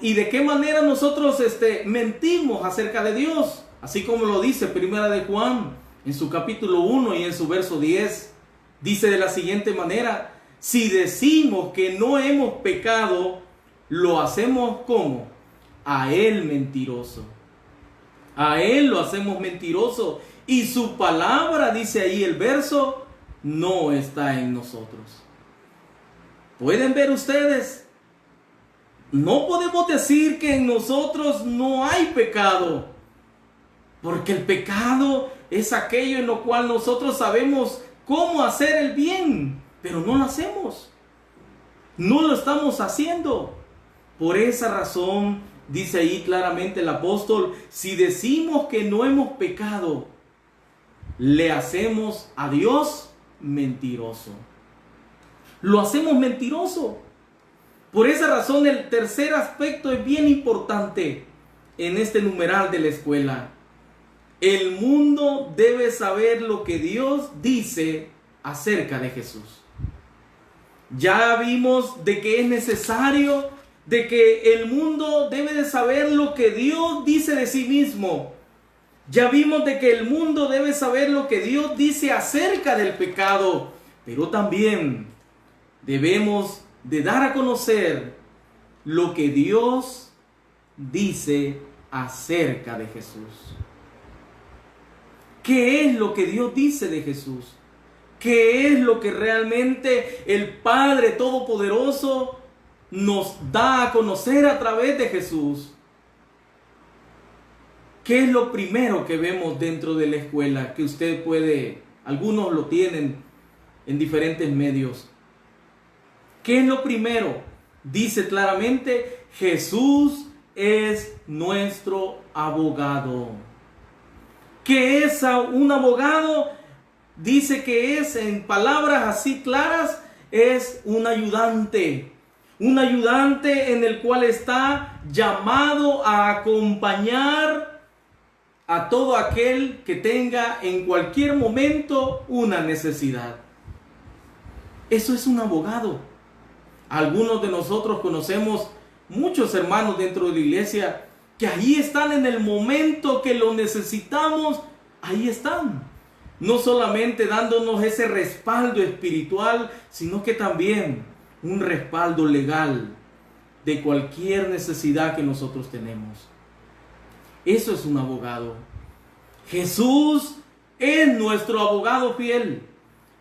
¿Y de qué manera nosotros mentimos acerca de Dios? Así como lo dice Primera de Juan en su capítulo 1 y en su verso 10. Dice de la siguiente manera: si decimos que no hemos pecado, lo hacemos ¿cómo? A Él mentiroso. A Él lo hacemos mentiroso. Y su palabra, dice ahí el verso, no está en nosotros. ¿Pueden ver ustedes? No podemos decir que en nosotros no hay pecado, porque el pecado es aquello en lo cual nosotros sabemos cómo hacer el bien, pero no lo hacemos. No lo estamos haciendo. Por esa razón, dice ahí claramente el apóstol, si decimos que no hemos pecado, le hacemos a Dios mentiroso. Lo hacemos mentiroso. Por esa razón, el tercer aspecto es bien importante en este numeral de la escuela. El mundo debe saber lo que Dios dice acerca de Jesús. Ya vimos de que es necesario, de que el mundo debe de saber lo que Dios dice de sí mismo. Ya vimos de que el mundo debe saber lo que Dios dice acerca del pecado, pero también debemos de dar a conocer lo que Dios dice acerca de Jesús. ¿Qué es lo que Dios dice de Jesús? ¿Qué es lo que realmente el Padre Todopoderoso nos da a conocer a través de Jesús? ¿Qué es lo primero que vemos dentro de la escuela? Que usted puede, algunos lo tienen en diferentes medios. ¿Qué es lo primero? Dice claramente, Jesús es nuestro abogado. ¿Qué es un abogado? Dice que es, en palabras así claras, es un ayudante. Un ayudante en el cual está llamado a acompañar a todo aquel que tenga en cualquier momento una necesidad. Eso es un abogado. Algunos de nosotros conocemos muchos hermanos dentro de la iglesia que ahí están en el momento que lo necesitamos, ahí están. No solamente dándonos ese respaldo espiritual, sino que también un respaldo legal de cualquier necesidad que nosotros tenemos. Eso es un abogado. Jesús es nuestro abogado fiel.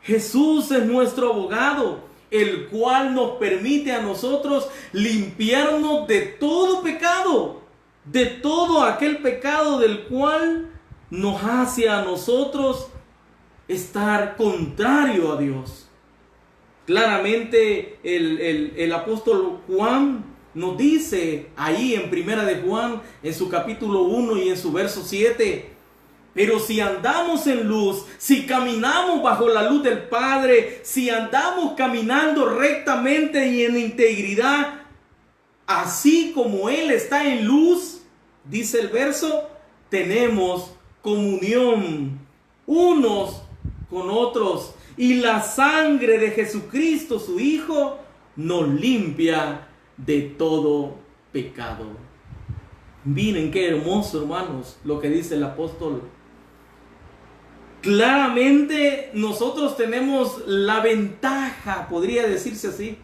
Jesús es nuestro abogado, el cual nos permite a nosotros limpiarnos de todo pecado, de todo aquel pecado del cual nos hace a nosotros estar contrario a Dios. Claramente el apóstol Juan nos dice ahí en Primera de Juan, en su capítulo 1 y en su verso 7, pero si andamos en luz, si caminamos bajo la luz del Padre, si andamos caminando rectamente y en integridad, así como Él está en luz, dice el verso, tenemos comunión unos con otros. Y la sangre de Jesucristo, su Hijo, nos limpia de todo pecado. Miren qué hermoso, hermanos, lo que dice el apóstol. Claramente nosotros tenemos la ventaja, podría decirse así,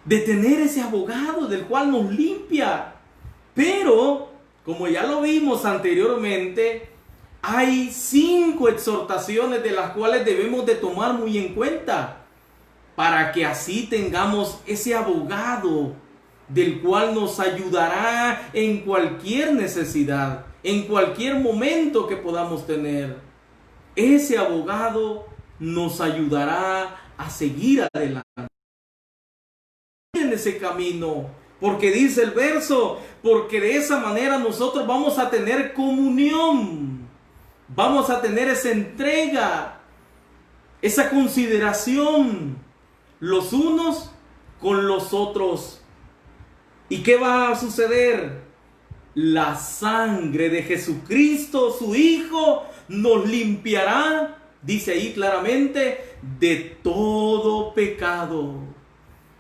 de tener ese abogado del cual nos limpia. Pero, como ya lo vimos anteriormente, hay 5 exhortaciones de las cuales debemos de tomar muy en cuenta para que así tengamos ese abogado del cual nos ayudará en cualquier necesidad, en cualquier momento que podamos tener. Ese abogado nos ayudará a seguir adelante en ese camino Porque dice el verso, porque de esa manera nosotros vamos a tener comunión, vamos a tener esa entrega, esa consideración los unos con los otros. ¿Y qué va a suceder? La sangre de Jesucristo, su Hijo, nos limpiará, dice ahí claramente, de todo pecado.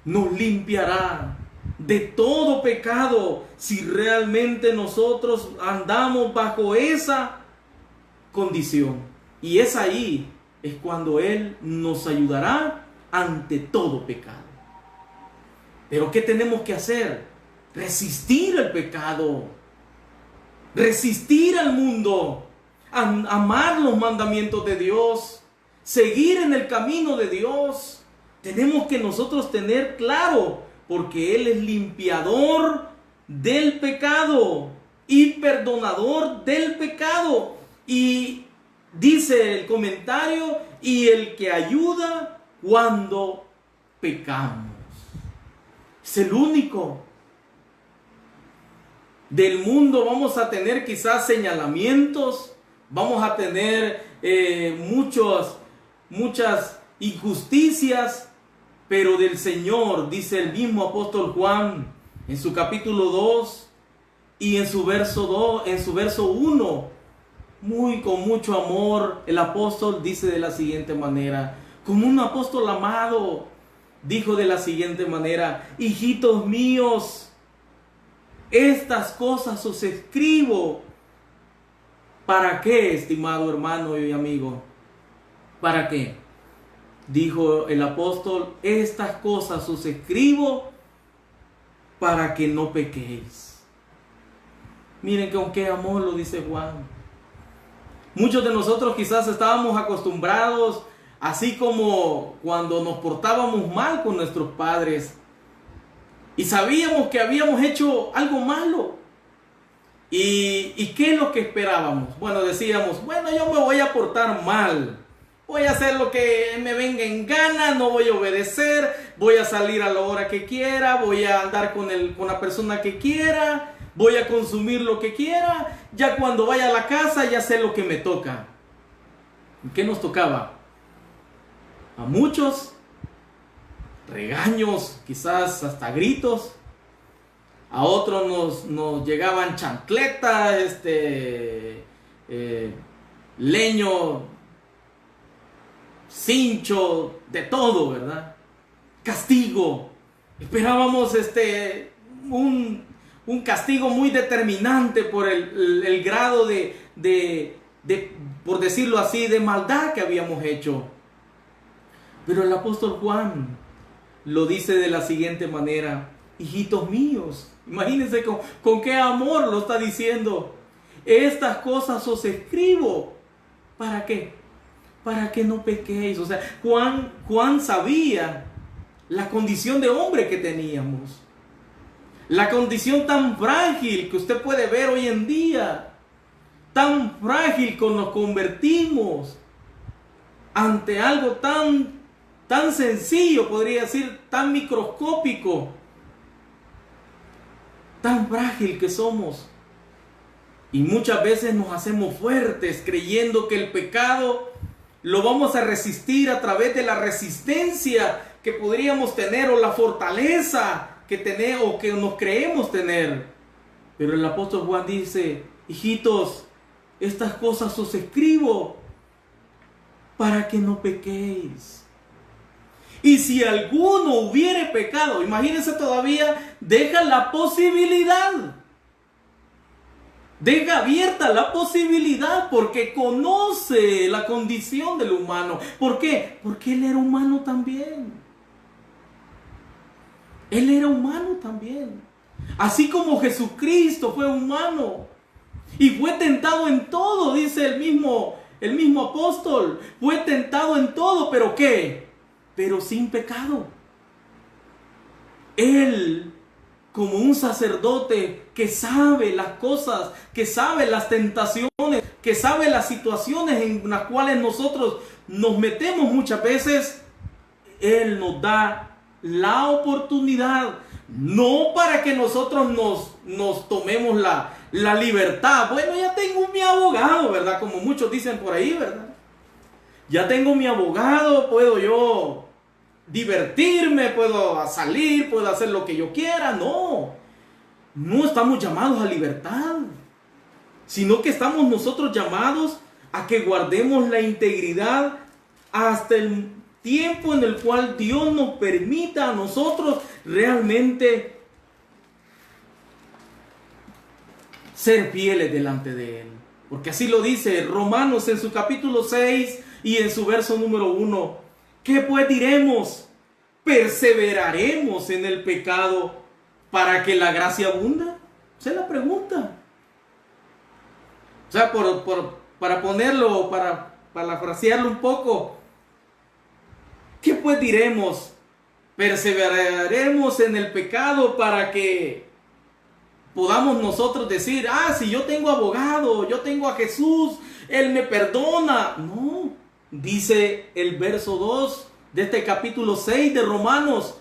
Nos limpiará de todo pecado si realmente nosotros andamos bajo esa condición. Y es ahí, es cuando Él nos ayudará ante todo pecado. Pero ¿qué tenemos que hacer? Resistir el pecado, resistir al mundo, amar los mandamientos de Dios, seguir en el camino de Dios. Tenemos que nosotros tener claro, porque Él es limpiador del pecado y perdonador del pecado. Y dice el comentario, y el que ayuda cuando pecamos. Es el único. Del mundo vamos a tener quizás señalamientos, vamos a tener muchas injusticias, pero del Señor, dice el mismo apóstol Juan en su capítulo 2 y en su verso 1, con mucho amor, el apóstol dice de la siguiente manera, como un apóstol amado, dijo de la siguiente manera: hijitos míos, estas cosas os escribo. ¿Para qué, estimado hermano y amigo? ¿Para qué? Dijo el apóstol: estas cosas os escribo para que no pequéis. Miren con qué amor lo dice Juan. Muchos de nosotros quizás estábamos acostumbrados, así como cuando nos portábamos mal con nuestros padres y sabíamos que habíamos hecho algo malo. ¿Y qué es lo que esperábamos? Bueno, decíamos, bueno, yo me voy a portar mal, voy a hacer lo que me venga en gana, no voy a obedecer, voy a salir a la hora que quiera, voy a andar con la persona que quiera, voy a consumir lo que quiera, ya cuando vaya a la casa ya sé lo que me toca. ¿Qué nos tocaba? A muchos regaños, quizás hasta gritos. A otros nos llegaban chancletas, leño, cincho, de todo, ¿verdad? Castigo. Esperábamos un castigo muy determinante por el grado de, por decirlo así, de maldad que habíamos hecho. Pero el apóstol Juan lo dice de la siguiente manera: hijitos míos. Imagínense con qué amor lo está diciendo. Estas cosas os escribo. ¿Para qué? Para que no pequéis. O sea, Juan sabía la condición de hombre que teníamos. La condición tan frágil que usted puede ver hoy en día. Tan frágil que nos convertimos ante algo tan sencillo, podría decir, tan microscópico. Tan frágil que somos. Y muchas veces nos hacemos fuertes creyendo que el pecado lo vamos a resistir a través de la resistencia que podríamos tener, o la fortaleza que tenemos o que nos creemos tener. Pero el apóstol Juan dice: hijitos, estas cosas os escribo para que no pequéis. Y si alguno hubiere pecado, imagínense, todavía deja la posibilidad. Deja abierta la posibilidad, porque conoce la condición del humano. ¿Por qué? Porque él era humano también. Él era humano también. Así como Jesucristo fue humano y fue tentado en todo, dice el mismo apóstol. Fue tentado en todo, ¿pero qué? Pero sin pecado. Él, como un sacerdote que sabe las cosas, que sabe las tentaciones, que sabe las situaciones en las cuales nosotros nos metemos muchas veces, Él nos da la oportunidad, no para que nosotros nos tomemos la libertad. Bueno, ya tengo mi abogado, ¿verdad? Como muchos dicen por ahí, ¿verdad? Ya tengo mi abogado, puedo yo divertirme, puedo salir, puedo hacer lo que yo quiera. No, no estamos llamados a libertad, sino que estamos nosotros llamados a que guardemos la integridad hasta el tiempo en el cual Dios nos permita a nosotros realmente ser fieles delante de Él. Porque así lo dice Romanos en su capítulo 6 y en su verso número 1. ¿Qué pues diremos? ¿Perseveraremos en el pecado para que la gracia abunda? Esa es la pregunta. O sea, para ponerlo, para parafrasearlo un poco, ¿qué pues diremos? ¿Perseveraremos en el pecado para que podamos nosotros decir, si yo tengo abogado, yo tengo a Jesús, Él me perdona? No, dice el verso 2 de este capítulo 6 de Romanos,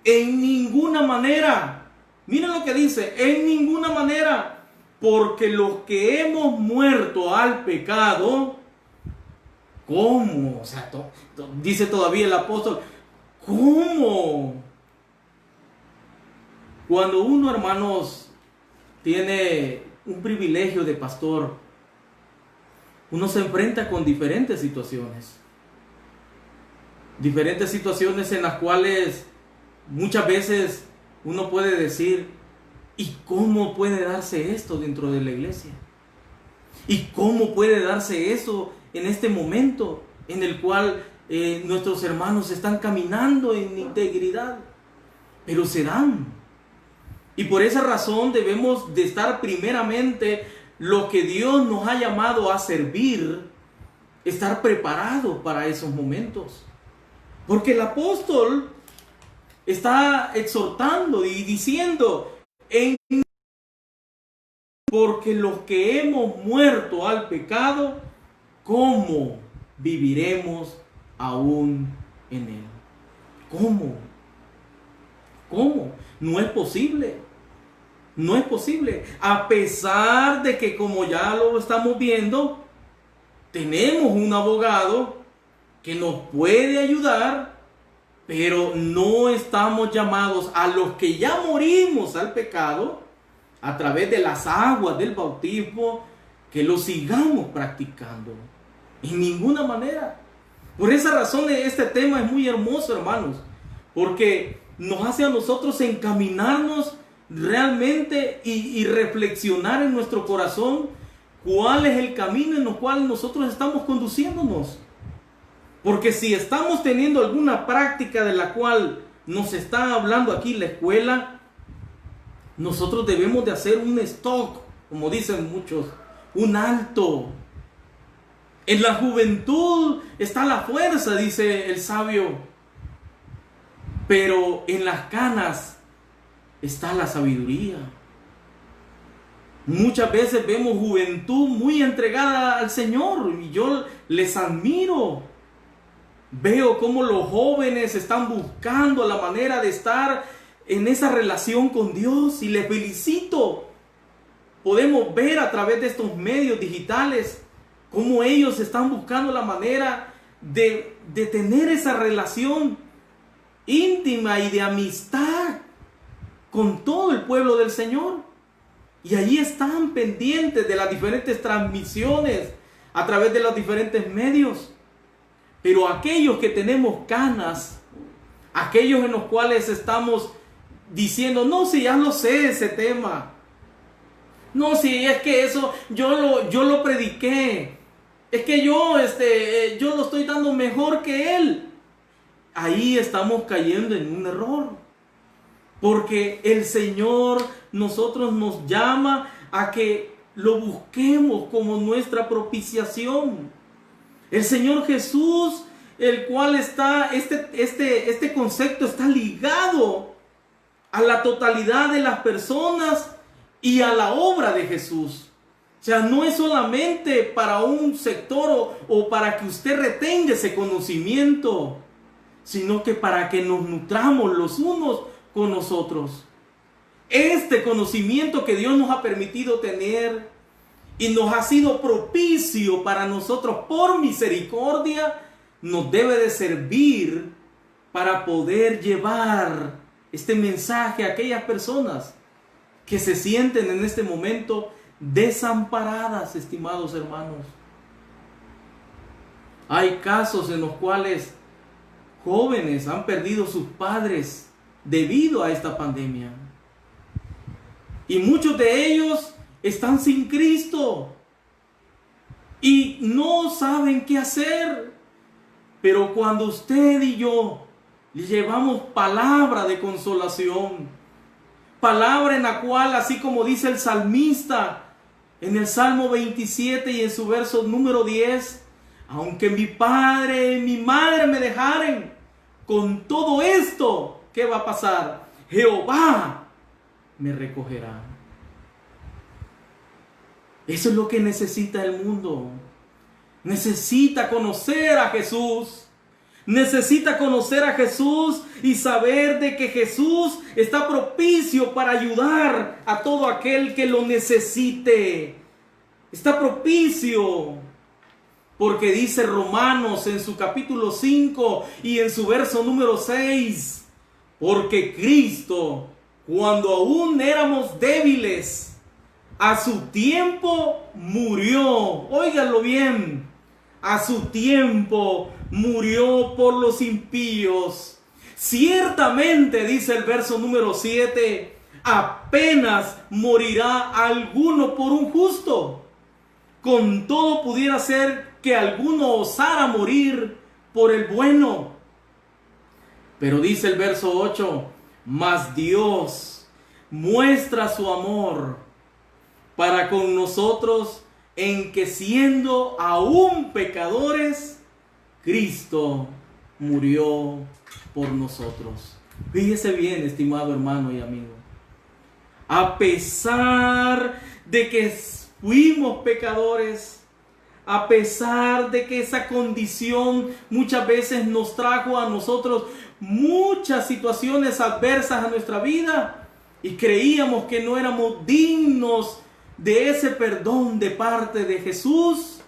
en ninguna manera. Miren lo que dice, en ninguna manera, porque los que hemos muerto al pecado, ¿cómo? O sea, dice todavía el apóstol, ¿cómo? Cuando uno, hermanos, tiene un privilegio de pastor, uno se enfrenta con diferentes situaciones en las cuales muchas veces uno puede decir, ¿y cómo puede darse esto dentro de la iglesia? ¿Y cómo puede darse eso en este momento en el cual nuestros hermanos están caminando en integridad? Pero se dan. Y por esa razón debemos de estar primeramente, lo que Dios nos ha llamado a servir, estar preparados para esos momentos. Porque el apóstol está exhortando y diciendo, porque los que hemos muerto al pecado, ¿cómo viviremos aún en él? ¿Cómo? ¿Cómo? No es posible. No es posible. A pesar de que, como ya lo estamos viendo, tenemos un abogado que nos puede ayudar, pero no estamos llamados a los que ya morimos al pecado a través de las aguas del bautismo, que lo sigamos practicando. En ninguna manera. Por esa razón este tema es muy hermoso, hermanos, porque nos hace a nosotros encaminarnos realmente y reflexionar en nuestro corazón cuál es el camino en el cual nosotros estamos conduciéndonos. Porque si estamos teniendo alguna práctica de la cual nos está hablando aquí la escuela, nosotros debemos de hacer un stop, como dicen muchos, un alto. En la juventud está la fuerza, dice el sabio, pero en las canas está la sabiduría. Muchas veces vemos juventud muy entregada al Señor y yo les admiro. Veo cómo los jóvenes están buscando la manera de estar en esa relación con Dios y les felicito. Podemos ver a través de estos medios digitales cómo ellos están buscando la manera de tener esa relación íntima y de amistad con todo el pueblo del Señor. Y allí están pendientes de las diferentes transmisiones a través de los diferentes medios. Pero aquellos que tenemos canas, aquellos en los cuales estamos diciendo, no, si ya lo sé ese tema, no, si es que eso yo lo prediqué, es que yo lo estoy dando mejor que él. Ahí estamos cayendo en un error, porque el Señor nosotros nos llama a que lo busquemos como nuestra propiciación. El Señor Jesús, el cual está, este concepto está ligado a la totalidad de las personas y a la obra de Jesús. O sea, no es solamente para un sector o para que usted retenga ese conocimiento, sino que para que nos nutramos los unos con los otros. Este conocimiento que Dios nos ha permitido tener y nos ha sido propicio para nosotros por misericordia, nos debe de servir para poder llevar este mensaje a aquellas personas que se sienten en este momento desamparadas, estimados hermanos. Hay casos en los cuales jóvenes han perdido sus padres debido a esta pandemia. Y muchos de ellos están sin Cristo y no saben qué hacer. Pero cuando usted y yo le llevamos palabra de consolación, palabra en la cual, así como dice el salmista en el Salmo 27 y en su verso número 10, aunque mi padre y mi madre me dejaren, con todo esto, ¿qué va a pasar? Jehová me recogerá. Eso es lo que necesita el mundo. Necesita conocer a Jesús. Necesita conocer a Jesús y saber de que Jesús está propicio para ayudar a todo aquel que lo necesite. Está propicio. Porque dice Romanos en su capítulo 5 y en su verso número 6, porque Cristo, cuando aún éramos débiles, a su tiempo murió. Óiganlo bien. A su tiempo murió por los impíos. Ciertamente, dice el verso número 7, apenas morirá alguno por un justo. Con todo pudiera ser que alguno osara morir por el bueno. Pero dice el verso 8, mas Dios muestra su amor para con nosotros en que siendo aún pecadores, Cristo murió por nosotros. Fíjese bien, estimado hermano y amigo. A pesar de que fuimos pecadores, a pesar de que esa condición muchas veces nos trajo a nosotros muchas situaciones adversas a nuestra vida y creíamos que no éramos dignos de ese perdón de parte de Jesús,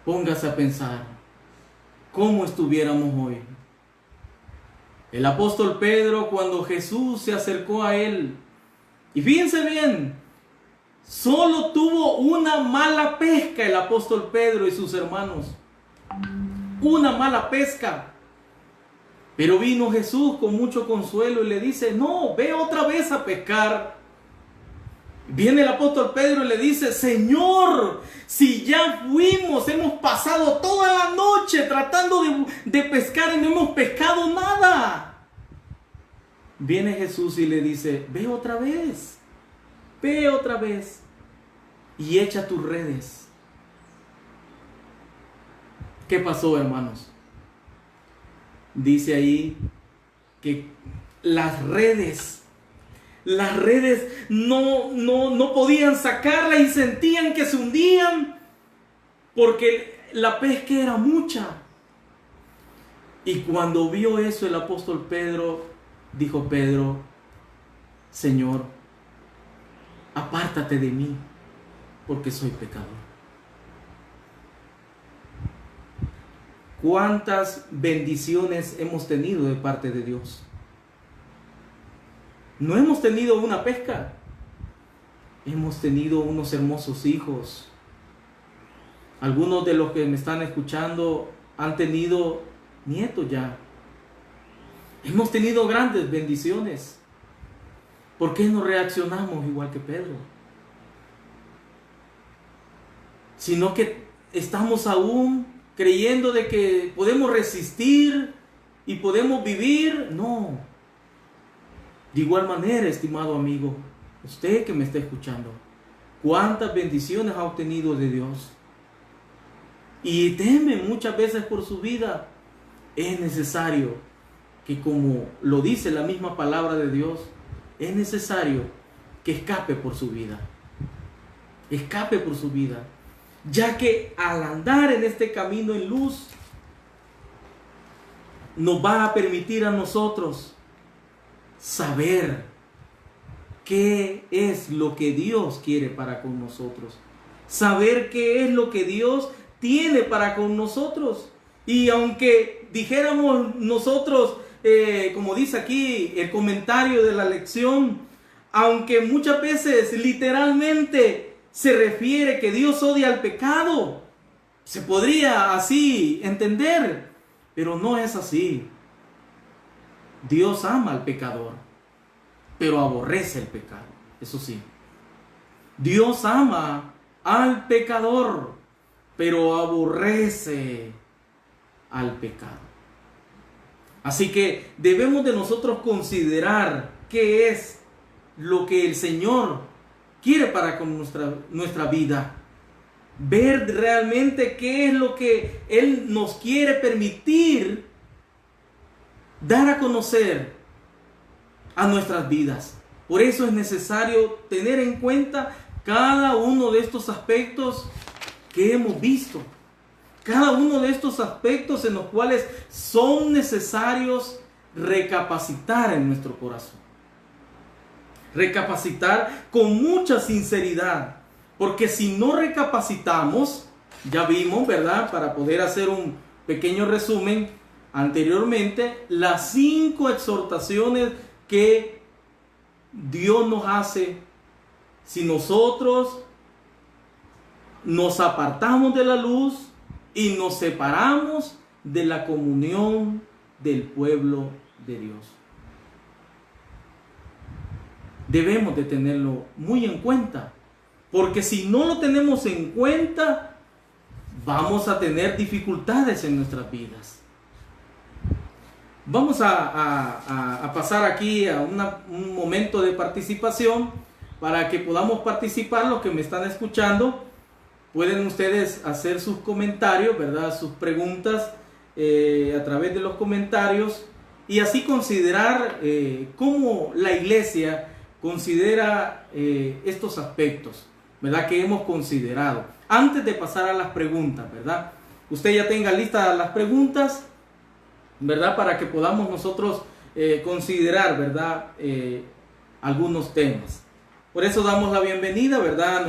póngase a pensar cómo estuviéramos hoy. El apóstol Pedro, cuando Jesús se acercó a él, y fíjense bien, solo tuvo una mala pesca el apóstol Pedro y sus hermanos. Una mala pesca. Pero vino Jesús con mucho consuelo y le dice, no, ve otra vez a pescar. Viene el apóstol Pedro y le dice, Señor, si ya hemos pasado toda la noche tratando de pescar y no hemos pescado nada. Viene Jesús y le dice, ve otra vez y echa tus redes. ¿Qué pasó, hermanos? Dice ahí que las redes no podían sacarla y sentían que se hundían porque la pesca era mucha. Y cuando vio eso el apóstol Pedro, dijo Pedro, Señor, apártate de mí, porque soy pecador. ¿Cuántas bendiciones hemos tenido de parte de Dios? No hemos tenido una pesca, hemos tenido unos hermosos hijos. Algunos de los que me están escuchando han tenido nietos ya. Hemos tenido grandes bendiciones. ¿Por qué no reaccionamos igual que Pedro? Sino que estamos aún creyendo de que podemos resistir y podemos vivir. No. De igual manera, estimado amigo, usted que me está escuchando, ¿cuántas bendiciones ha obtenido de Dios? Y teme muchas veces por su vida. Es necesario que, como lo dice la misma palabra de Dios, es necesario que escape por su vida. Escape por su vida. Ya que al andar en este camino en luz, nos va a permitir a nosotros saber qué es lo que Dios quiere para con nosotros. Saber qué es lo que Dios tiene para con nosotros. Y aunque dijéramos nosotros, como dice aquí el comentario de la lección, aunque muchas veces literalmente se refiere que Dios odia al pecado, se podría así entender, pero no es así. Dios ama al pecador, pero aborrece el pecado, eso sí. Dios ama al pecador, pero aborrece al pecado. Así que debemos de nosotros considerar qué es lo que el Señor quiere para con nuestra vida. Ver realmente qué es lo que Él nos quiere permitir dar a conocer a nuestras vidas. Por eso es necesario tener en cuenta cada uno de estos aspectos que hemos visto. Cada uno de estos aspectos en los cuales son necesarios recapacitar en nuestro corazón. Recapacitar con mucha sinceridad. Porque si no recapacitamos, ya vimos, ¿verdad? Para poder hacer un pequeño resumen anteriormente, las 5 exhortaciones que Dios nos hace si nosotros nos apartamos de la luz y nos separamos de la comunión del pueblo de Dios. Debemos de tenerlo muy en cuenta, porque si no lo tenemos en cuenta, vamos a tener dificultades en nuestras vidas. Vamos a pasar aquí a un momento de participación para que podamos participar. Los que me están escuchando, pueden ustedes hacer sus comentarios, ¿verdad? Sus preguntas a través de los comentarios y así considerar cómo la iglesia considera estos aspectos, ¿verdad? Que hemos considerado. Antes de pasar a las preguntas, ¿verdad? Usted ya tenga listas las preguntas, ¿verdad? Para que podamos nosotros considerar, ¿verdad? Algunos temas. Por eso damos la bienvenida, ¿verdad?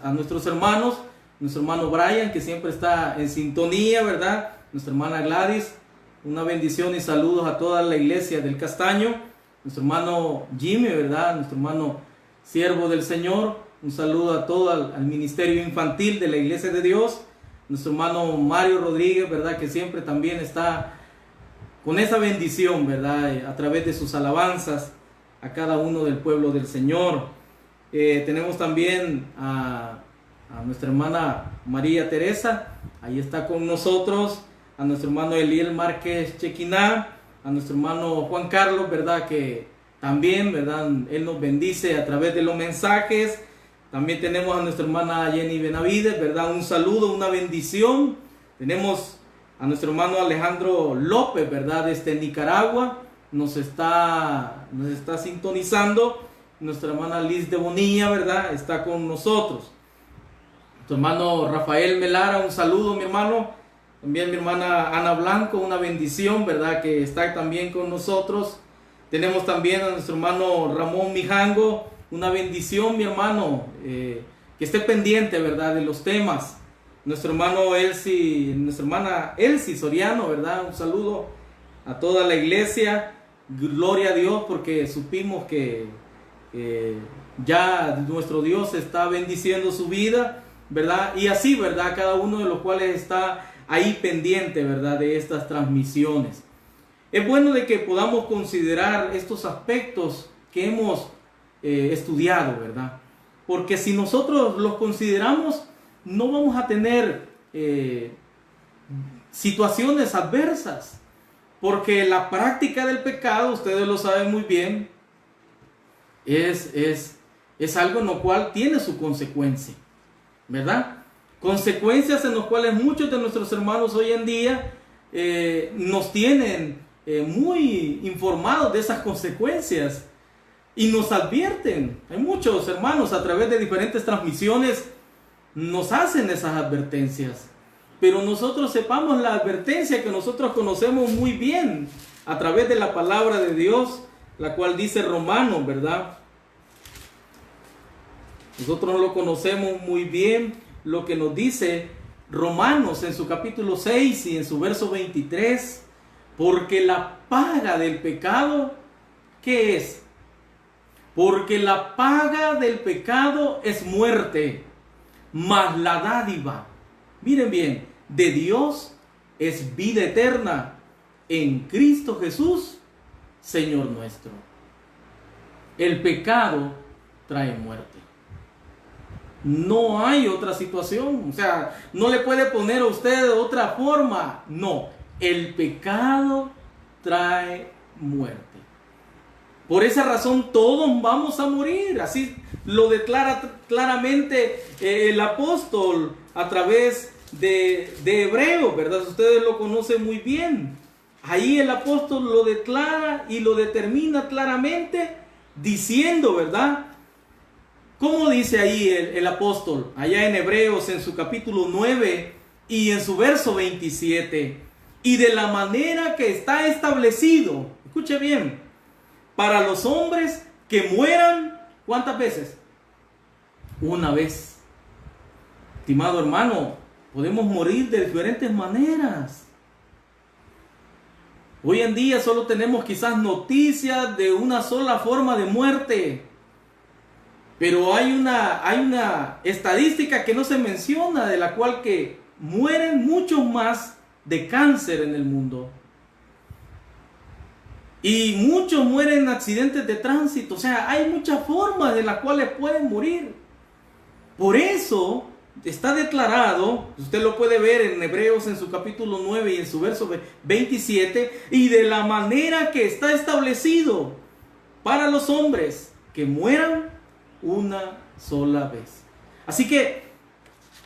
A nuestros hermanos. Nuestro hermano Brian, que siempre está en sintonía, ¿verdad? Nuestra hermana Gladys. Una bendición y saludos a toda la iglesia del Castaño. Nuestro hermano Jimmy, ¿verdad? Nuestro hermano siervo del Señor. Un saludo a todo al ministerio infantil de la Iglesia de Dios. Nuestro hermano Mario Rodríguez, ¿verdad? Que siempre también está con esa bendición, ¿verdad? A través de sus alabanzas a cada uno del pueblo del Señor. Tenemos también a nuestra hermana María Teresa, ahí está con nosotros. A nuestro hermano Eliel Márquez Chequiná, a nuestro hermano Juan Carlos, ¿verdad? Que también, ¿verdad? Él nos bendice a través de los mensajes. También tenemos a nuestra hermana Jenny Benavides, ¿verdad? Un saludo, una bendición. Tenemos a nuestro hermano Alejandro López, ¿verdad? Desde Nicaragua, nos está sintonizando. Nuestra hermana Liz de Bonilla, ¿verdad? Está con nosotros. Nuestro hermano Rafael Melara, un saludo, mi hermano. También mi hermana Ana Blanco, una bendición, ¿verdad? Que está también con nosotros. Tenemos también a nuestro hermano Ramón Mijango, una bendición, mi hermano, que esté pendiente, ¿verdad? De los temas. Nuestra hermana Elsie Soriano, ¿verdad? Un saludo a toda la iglesia. Gloria a Dios, porque supimos que ya nuestro Dios está bendiciendo su vida, ¿verdad? Y así, ¿verdad? Cada uno de los cuales está ahí pendiente, ¿verdad? De estas transmisiones. Es bueno de que podamos considerar estos aspectos que hemos estudiado, ¿verdad? Porque si nosotros los consideramos, no vamos a tener situaciones adversas. Porque la práctica del pecado, ustedes lo saben muy bien, es algo en lo cual tiene su consecuencia, ¿verdad? Consecuencias en las cuales muchos de nuestros hermanos hoy en día nos tienen muy informados de esas consecuencias y nos advierten. Hay muchos hermanos a través de diferentes transmisiones nos hacen esas advertencias. pero nosotros sepamos la advertencia que nosotros conocemos muy bien a través de la palabra de Dios, la cual dice Romanos, ¿verdad? Nosotros lo conocemos muy bien, lo que nos dice Romanos en su capítulo 6 y en su verso 23, porque la paga del pecado, ¿qué es? Porque la paga del pecado es muerte, mas la dádiva, miren bien, de Dios es vida eterna en Cristo Jesús, Señor nuestro. El pecado trae muerte. No hay otra situación, o sea, no le puede poner a usted de otra forma. No, el pecado trae muerte. Por esa razón todos vamos a morir. Así lo declara claramente el apóstol a través de Hebreos, ¿verdad? Ustedes lo conocen muy bien. Ahí el apóstol lo declara y lo determina claramente diciendo, ¿verdad? ¿Cómo dice ahí el apóstol? Allá en Hebreos, en su capítulo 9 y en su verso 27. Y de la manera que está establecido, escuche bien, para los hombres que mueran, ¿cuántas veces? Una vez. Estimado hermano, podemos morir de diferentes maneras. Hoy en día solo tenemos quizás noticias de una sola forma de muerte. Pero hay una estadística que no se menciona, de la cual que mueren muchos más de cáncer en el mundo. Y muchos mueren en accidentes de tránsito. O sea, hay muchas formas de las cuales pueden morir. Por eso está declarado, usted lo puede ver en Hebreos en su capítulo 9 y en su verso 27, y de la manera que está establecido para los hombres que mueran una sola vez. Así que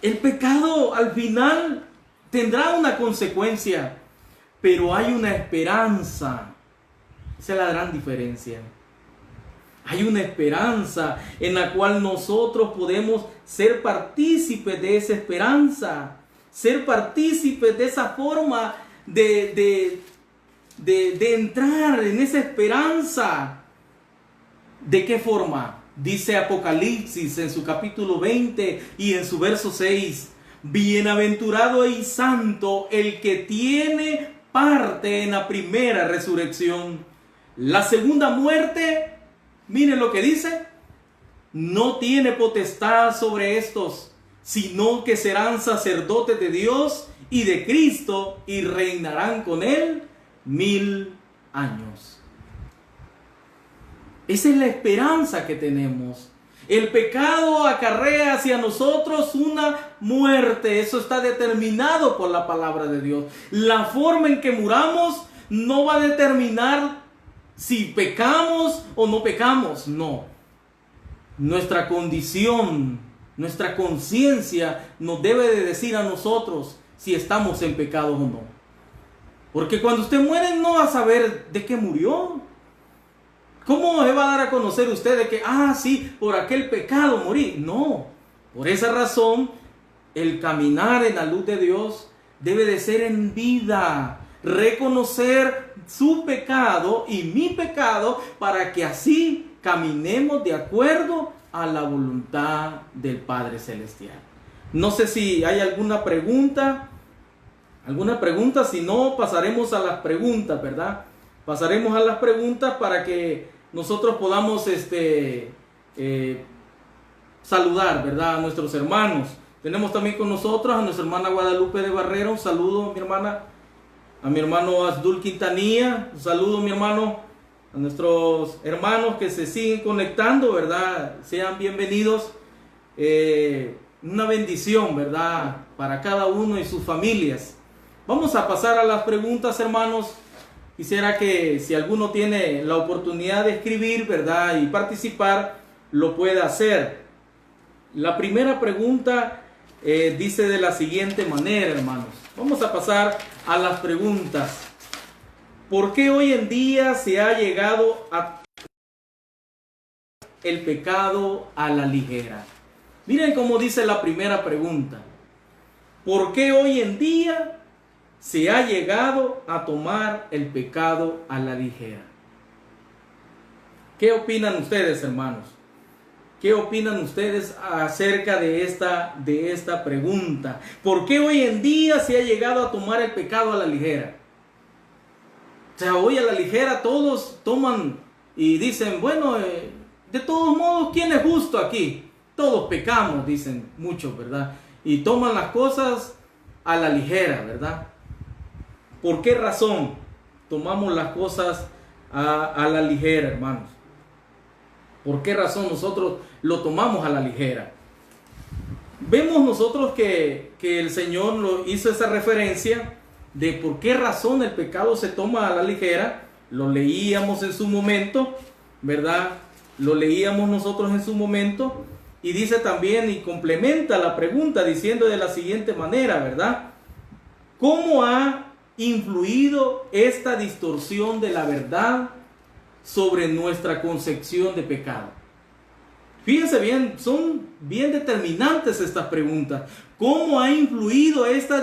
el pecado al final tendrá una consecuencia, pero hay una esperanza. Esa es la gran diferencia. Hay una esperanza en la cual nosotros podemos ser partícipes de esa esperanza, ser partícipes de esa forma de entrar en esa esperanza. ¿De qué forma? Dice Apocalipsis en su capítulo 20 y en su verso 6, bienaventurado y santo el que tiene parte en la primera resurrección. La segunda muerte, miren lo que dice, no tiene potestad sobre estos, sino que serán sacerdotes de Dios y de Cristo y reinarán con él 1000 años. Esa es la esperanza que tenemos. El pecado acarrea hacia nosotros una muerte. Eso está determinado por la palabra de Dios. La forma en que muramos no va a determinar si pecamos o no pecamos. No. Nuestra condición, nuestra conciencia nos debe de decir a nosotros si estamos en pecado o no. Porque cuando usted muere no va a saber de qué murió. ¿Cómo se va a dar a conocer usted de que, sí, por aquel pecado morí? No, por esa razón, el caminar en la luz de Dios debe de ser en vida. Reconocer su pecado y mi pecado para que así caminemos de acuerdo a la voluntad del Padre Celestial. No sé si hay alguna pregunta. Si no, pasaremos a las preguntas, ¿verdad? Pasaremos a las preguntas para que nosotros podamos saludar, ¿verdad?, a nuestros hermanos. Tenemos también con nosotros a nuestra hermana Guadalupe de Barrera. Un saludo, mi hermana. A mi hermano Asdul Quintanilla. Un saludo, mi hermano. A nuestros hermanos que se siguen conectando, ¿verdad? Sean bienvenidos. Una bendición, ¿verdad?, para cada uno y sus familias. Vamos a pasar a las preguntas, hermanos. Quisiera que si alguno tiene la oportunidad de escribir, ¿verdad?, y participar, lo pueda hacer. La primera pregunta dice de la siguiente manera, hermanos. Vamos a pasar a las preguntas. ¿Por qué hoy en día se ha llegado a el pecado a la ligera? Miren cómo dice la primera pregunta. ¿Por qué hoy en día se ha llegado a tomar el pecado a la ligera? ¿Qué opinan ustedes, hermanos? ¿Qué opinan ustedes acerca de esta pregunta? ¿Por qué hoy en día se ha llegado a tomar el pecado a la ligera? O sea, hoy a la ligera todos toman y dicen, bueno, de todos modos, ¿quién es justo aquí? Todos pecamos, dicen muchos, ¿verdad? Y toman las cosas a la ligera, ¿verdad? ¿Por qué razón tomamos las cosas a la ligera, hermanos? ¿Por qué razón nosotros lo tomamos a la ligera? Vemos nosotros que el Señor nos hizo esa referencia de por qué razón el pecado se toma a la ligera. Lo leíamos en su momento, ¿verdad? Lo leíamos nosotros en su momento. Y dice también y complementa la pregunta diciendo de la siguiente manera, ¿verdad? ¿Cómo ha influido esta distorsión de la verdad sobre nuestra concepción de pecado? Fíjense bien, son bien determinantes estas preguntas. ¿Cómo ha influido esta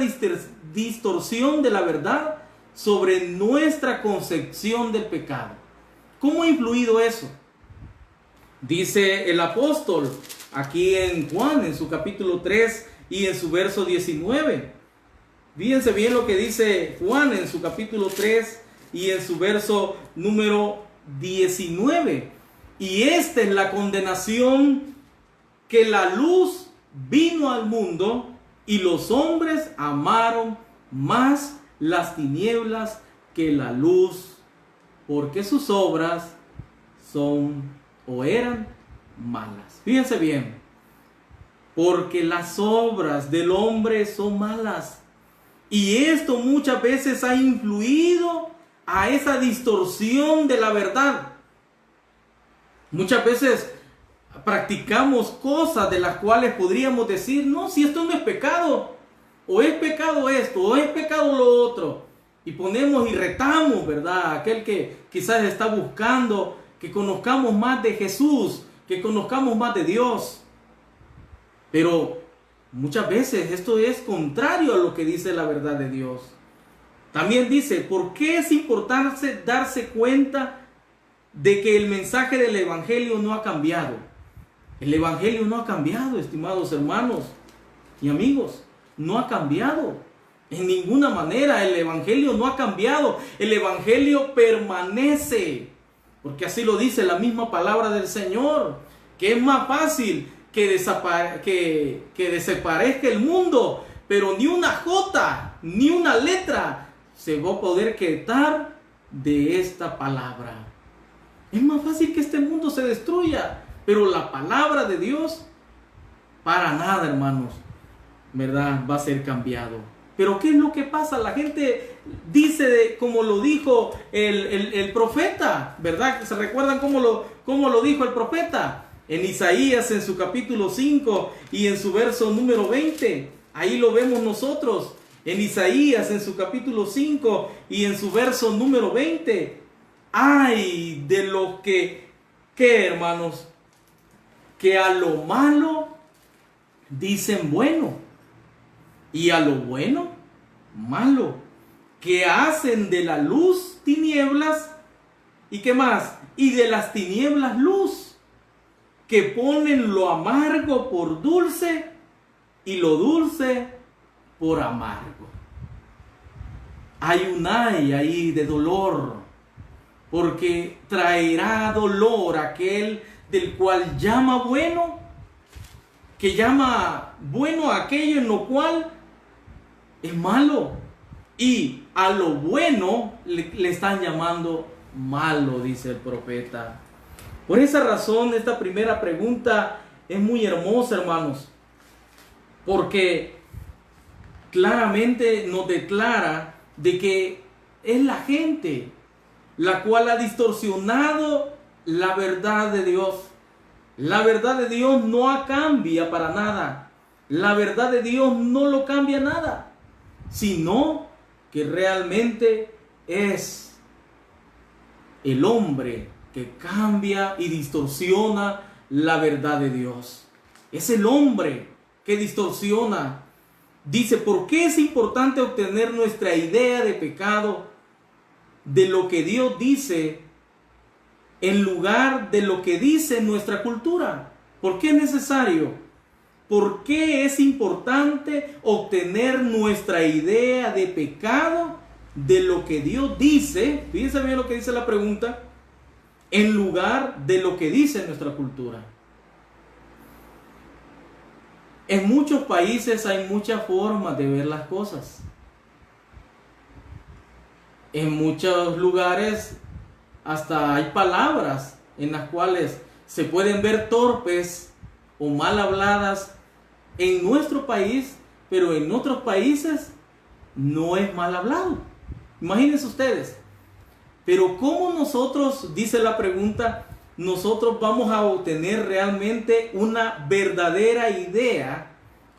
distorsión de la verdad sobre nuestra concepción del pecado? ¿Cómo ha influido eso? Dice el apóstol aquí en Juan, en su capítulo 3 y en su verso 19. Fíjense bien lo que dice Juan en su capítulo 3 y en su verso número 19. Y esta es la condenación, que la luz vino al mundo y los hombres amaron más las tinieblas que la luz, porque sus obras son o eran malas. Fíjense bien, porque las obras del hombre son malas. Y esto muchas veces ha influido a esa distorsión de la verdad. Muchas veces practicamos cosas de las cuales podríamos decir, no, si esto no es pecado, o es pecado esto, o es pecado lo otro. Y ponemos y retamos, ¿verdad? Aquel que quizás está buscando que conozcamos más de Jesús, que conozcamos más de Dios. Pero muchas veces esto es contrario a lo que dice la verdad de Dios. También dice, ¿por qué es importante darse cuenta de que el mensaje del Evangelio no ha cambiado? El Evangelio no ha cambiado, estimados hermanos y amigos. No ha cambiado. En ninguna manera el Evangelio no ha cambiado. El Evangelio permanece. Porque así lo dice la misma palabra del Señor. Que es más fácil que desaparezca el mundo, pero ni una jota, ni una letra se va a poder quitar de esta palabra. Es más fácil que este mundo se destruya, pero la palabra de Dios, para nada, hermanos, ¿verdad? Va a ser cambiado. Pero ¿qué es lo que pasa? La gente dice, como lo dijo el profeta, ¿verdad? ¿Se recuerdan cómo lo dijo el profeta? En Isaías, en su capítulo 5 y en su verso número 20. Ahí lo vemos nosotros. En Isaías, en su capítulo 5 y en su verso número 20. ¡Ay de lo que, hermanos! Que a lo malo dicen bueno, y a lo bueno malo, que hacen de la luz tinieblas, ¿y qué más? Y de las tinieblas luz, que ponen lo amargo por dulce y lo dulce por amargo. Hay un ay ahí de dolor, porque traerá dolor aquel del cual llama bueno, que llama bueno aquello en lo cual es malo, y a lo bueno le están llamando malo, dice el profeta. Por esa razón, esta primera pregunta es muy hermosa, hermanos, porque claramente nos declara de que es la gente la cual ha distorsionado la verdad de Dios. La verdad de Dios no cambia para nada. La verdad de Dios no lo cambia nada, sino que realmente es el hombre que cambia y distorsiona la verdad de Dios. Es el hombre que distorsiona. Dice, ¿por qué es importante obtener nuestra idea de pecado de lo que Dios dice en lugar de lo que dice nuestra cultura? ¿Por qué es necesario? ¿Por qué es importante obtener nuestra idea de pecado de lo que Dios dice? Fíjense bien lo que dice la pregunta, en lugar de lo que dice nuestra cultura. En muchos países hay muchas formas de ver las cosas. En muchos lugares hasta hay palabras en las cuales se pueden ver torpes o mal habladas en nuestro país, pero en otros países no es mal hablado. Imagínense ustedes. Pero ¿cómo nosotros, dice la pregunta, nosotros vamos a obtener realmente una verdadera idea?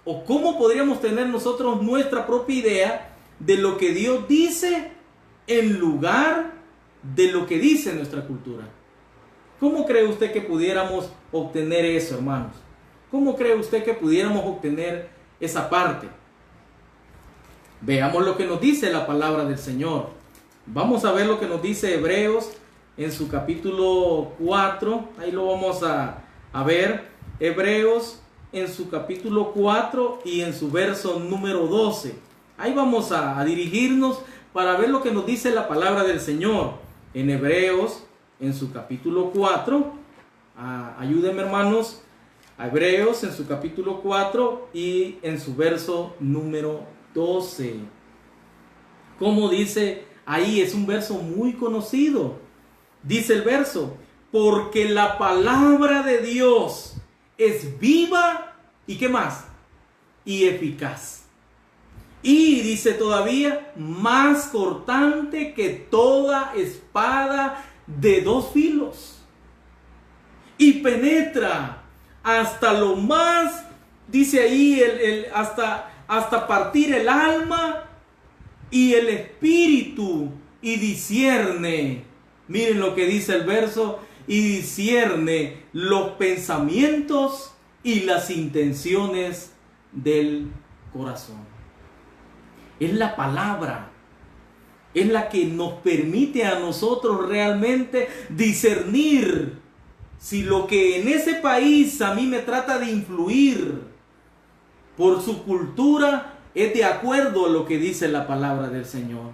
¿O cómo podríamos tener nosotros nuestra propia idea de lo que Dios dice en lugar de lo que dice nuestra cultura? ¿Cómo cree usted que pudiéramos obtener eso, hermanos? ¿Cómo cree usted que pudiéramos obtener esa parte? Veamos lo que nos dice la palabra del Señor. Vamos a ver lo que nos dice Hebreos en su capítulo 4. Ahí lo vamos a ver. Hebreos en su capítulo 4 y en su verso número 12. Ahí vamos a dirigirnos para ver lo que nos dice la palabra del Señor. En Hebreos, en su capítulo 4. Ayúdenme, hermanos. Hebreos en su capítulo 4 y en su verso número 12. ¿Cómo dice? Ahí es un verso muy conocido. Dice el verso, porque la palabra de Dios es viva y ¿qué más? Y eficaz. Y dice todavía, más cortante que toda espada de dos filos. Y penetra hasta lo más, dice ahí, hasta partir el alma y el espíritu, y discierne, miren lo que dice el verso, y discierne los pensamientos y las intenciones del corazón. Es la palabra, es la que nos permite a nosotros realmente discernir si lo que en ese país a mí me trata de influir por su cultura es de acuerdo a lo que dice la palabra del Señor.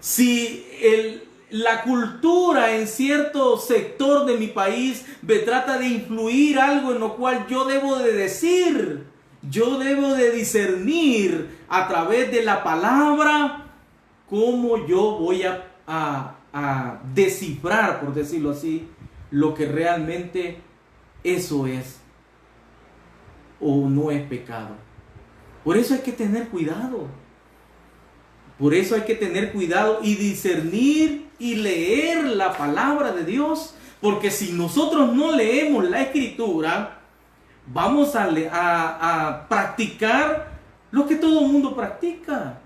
Si la cultura en cierto sector de mi país me trata de influir algo en lo cual yo debo de decir, yo debo de discernir a través de la palabra cómo yo voy a descifrar, por decirlo así, lo que realmente eso es o no es pecado. Por eso hay que tener cuidado. Por eso hay que tener cuidado y discernir y leer la palabra de Dios. Porque si nosotros no leemos la Escritura, vamos a practicar lo que todo el mundo practica.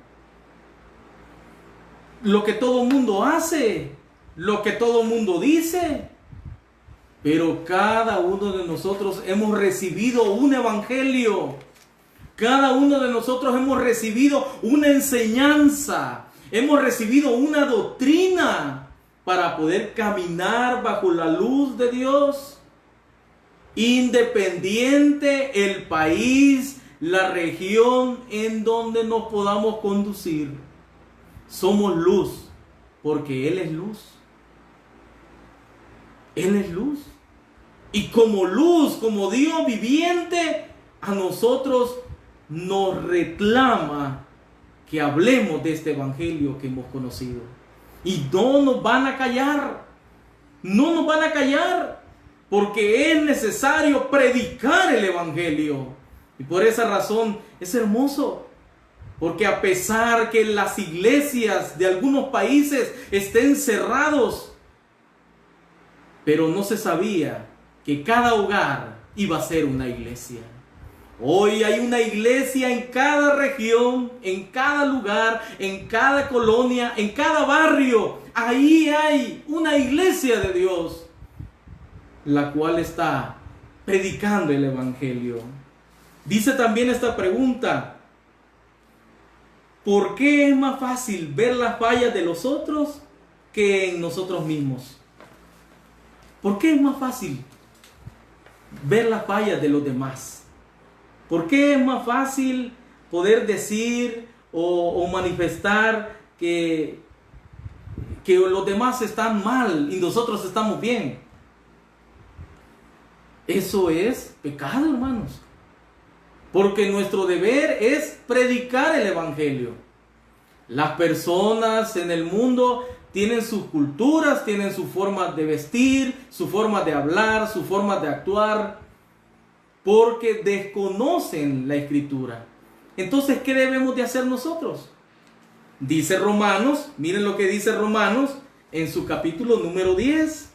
Lo que todo el mundo hace. Lo que todo el mundo dice. Pero cada uno de nosotros hemos recibido un evangelio. Cada uno de nosotros hemos recibido una enseñanza. Hemos recibido una doctrina para poder caminar bajo la luz de Dios. Independiente el país, la región en donde nos podamos conducir. Somos luz porque Él es luz. Él es luz. Y como luz, como Dios viviente, a nosotros nos reclama que hablemos de este evangelio que hemos conocido. Y no nos van a callar. No nos van a callar. Porque es necesario predicar el evangelio. Y por esa razón es hermoso. Porque a pesar que las iglesias de algunos países estén cerrados, pero no se sabía que cada hogar iba a ser una iglesia. Hoy hay una iglesia en cada región, en cada lugar, en cada colonia, en cada barrio. Ahí hay una iglesia de Dios, la cual está predicando el evangelio. Dice también esta pregunta, ¿Por qué es más fácil ver las fallas de los otros que en nosotros mismos? ¿Por qué es más fácil ver las fallas de los demás? ¿Por qué es más fácil poder decir o manifestar que los demás están mal y nosotros estamos bien? Eso es pecado, hermanos. Porque nuestro deber es predicar el evangelio. Las personas en el mundo tienen sus culturas, tienen su forma de vestir, su forma de hablar, su forma de actuar, porque desconocen la Escritura. Entonces, ¿qué debemos de hacer nosotros? Dice Romanos, miren lo que dice Romanos en su capítulo número 10.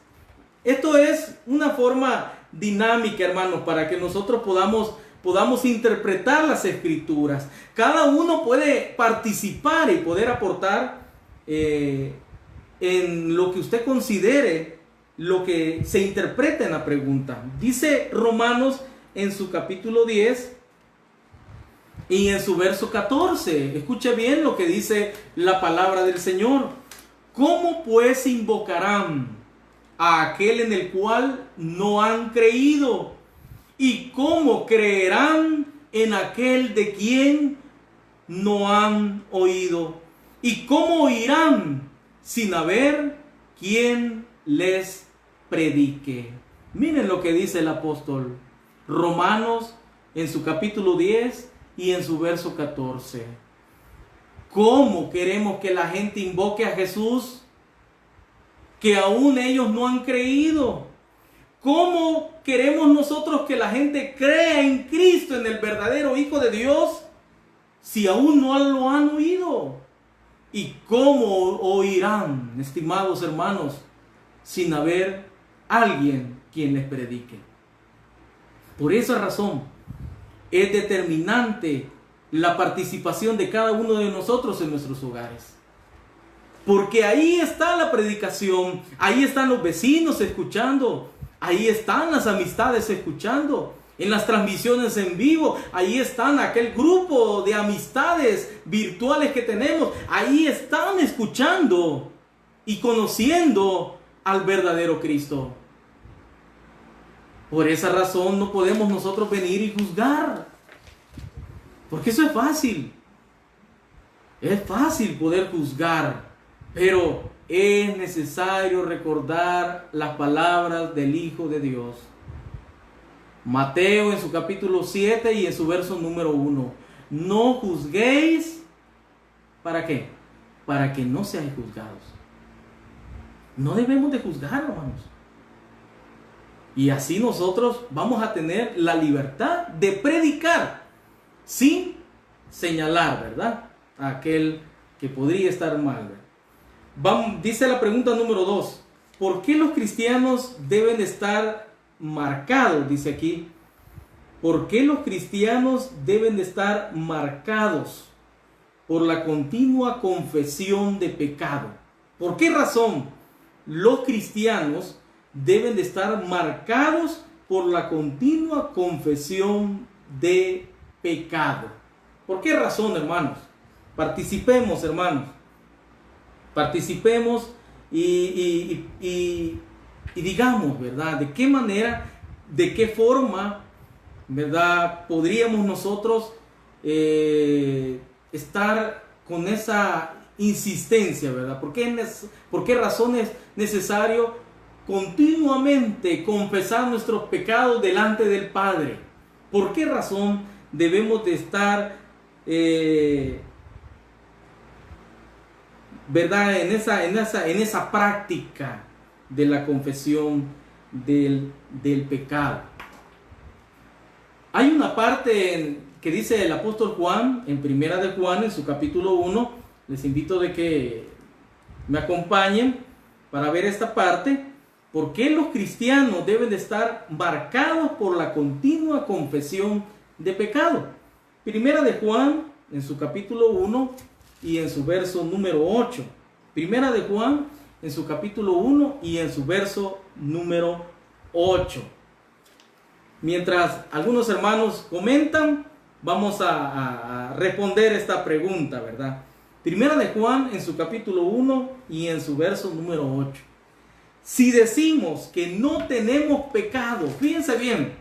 Esto es una forma dinámica, hermanos, para que nosotros podamos interpretar las Escrituras. Cada uno puede participar y poder aportar en lo que usted considere, lo que se interpreta en la pregunta. Dice Romanos en su capítulo 10 y en su verso 14. Escuche bien lo que dice la palabra del Señor. ¿Cómo pues invocarán a aquel en el cual no han creído? ¿Y cómo creerán en aquel de quien no han oído? ¿Y cómo oirán sin haber quien les predique? Miren lo que dice el apóstol. Romanos en su capítulo 10 y en su verso 14. ¿Cómo queremos que la gente invoque a Jesús que aún ellos no han creído? ¿Cómo queremos nosotros que la gente crea en Cristo, en el verdadero Hijo de Dios, si aún no lo han oído? ¿Y cómo oirán, estimados hermanos, sin haber alguien quien les predique? Por esa razón es determinante la participación de cada uno de nosotros en nuestros hogares. Porque ahí está la predicación, ahí están los vecinos escuchando, ahí están las amistades escuchando, en las transmisiones en vivo, ahí están aquel grupo de amistades virtuales que tenemos, ahí están escuchando y conociendo al verdadero Cristo. Por esa razón no podemos nosotros venir y juzgar, porque eso es fácil. Es fácil poder juzgar, pero es necesario recordar las palabras del Hijo de Dios. Mateo en su capítulo 7 y en su verso número 1. No juzguéis, ¿para qué? Para que no seáis juzgados. No debemos de juzgar, hermanos. Y así nosotros vamos a tener la libertad de predicar sin señalar, ¿verdad?, a aquel que podría estar mal. Dice la pregunta número 2. ¿Por qué los cristianos deben estar marcados? Dice aquí. ¿Por qué los cristianos deben de estar marcados por la continua confesión de pecado? ¿Por qué razón los cristianos deben de estar marcados por la continua confesión de pecado? ¿Por qué razón, hermanos? Participemos, hermanos. Participemos y digamos, ¿verdad?, de qué manera, de qué forma, ¿verdad?, podríamos nosotros estar con esa insistencia, ¿verdad? ¿Por qué razón es necesario continuamente confesar nuestros pecados delante del Padre? ¿Por qué razón debemos de estar ¿verdad?, en esa práctica de la confesión del pecado? Hay una parte que dice el apóstol Juan en Primera de Juan, en su capítulo 1. Les invito de que me acompañen para ver esta parte. ¿Por qué los cristianos deben de estar marcados por la continua confesión de pecado? Primera de Juan, en su capítulo 1 y en su verso número 8. Primera de Juan, en su capítulo 1 y en su verso número 8. Mientras algunos hermanos comentan, vamos a responder esta pregunta, ¿verdad? Primera de Juan en su capítulo 1 y en su verso número 8. Si decimos que no tenemos pecado, fíjense bien,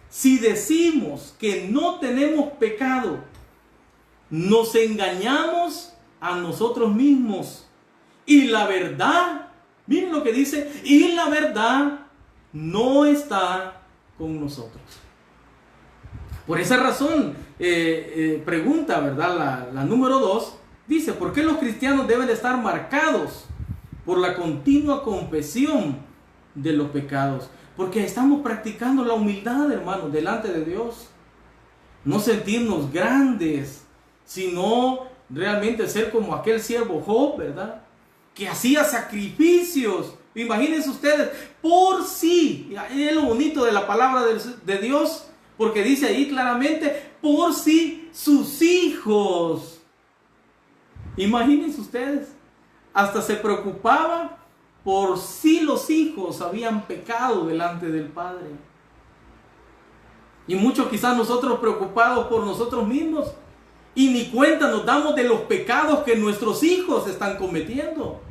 si decimos que no tenemos pecado, nos engañamos a nosotros mismos. Y la verdad, miren lo que dice, y la verdad no está con nosotros. Por esa razón, pregunta, ¿verdad? La número 2, dice, ¿por qué los cristianos deben de estar marcados por la continua confesión de los pecados? Porque estamos practicando la humildad, hermanos, delante de Dios. No sentirnos grandes, sino realmente ser como aquel siervo Job, ¿verdad? Que hacía sacrificios. Imagínense ustedes, por sí. Es lo bonito de la palabra de Dios, porque dice ahí claramente, por sí sus hijos. Imagínense ustedes, hasta se preocupaba por si los hijos habían pecado delante del Padre. Y muchos quizás nosotros preocupados por nosotros mismos, y ni cuenta nos damos de los pecados que nuestros hijos están cometiendo.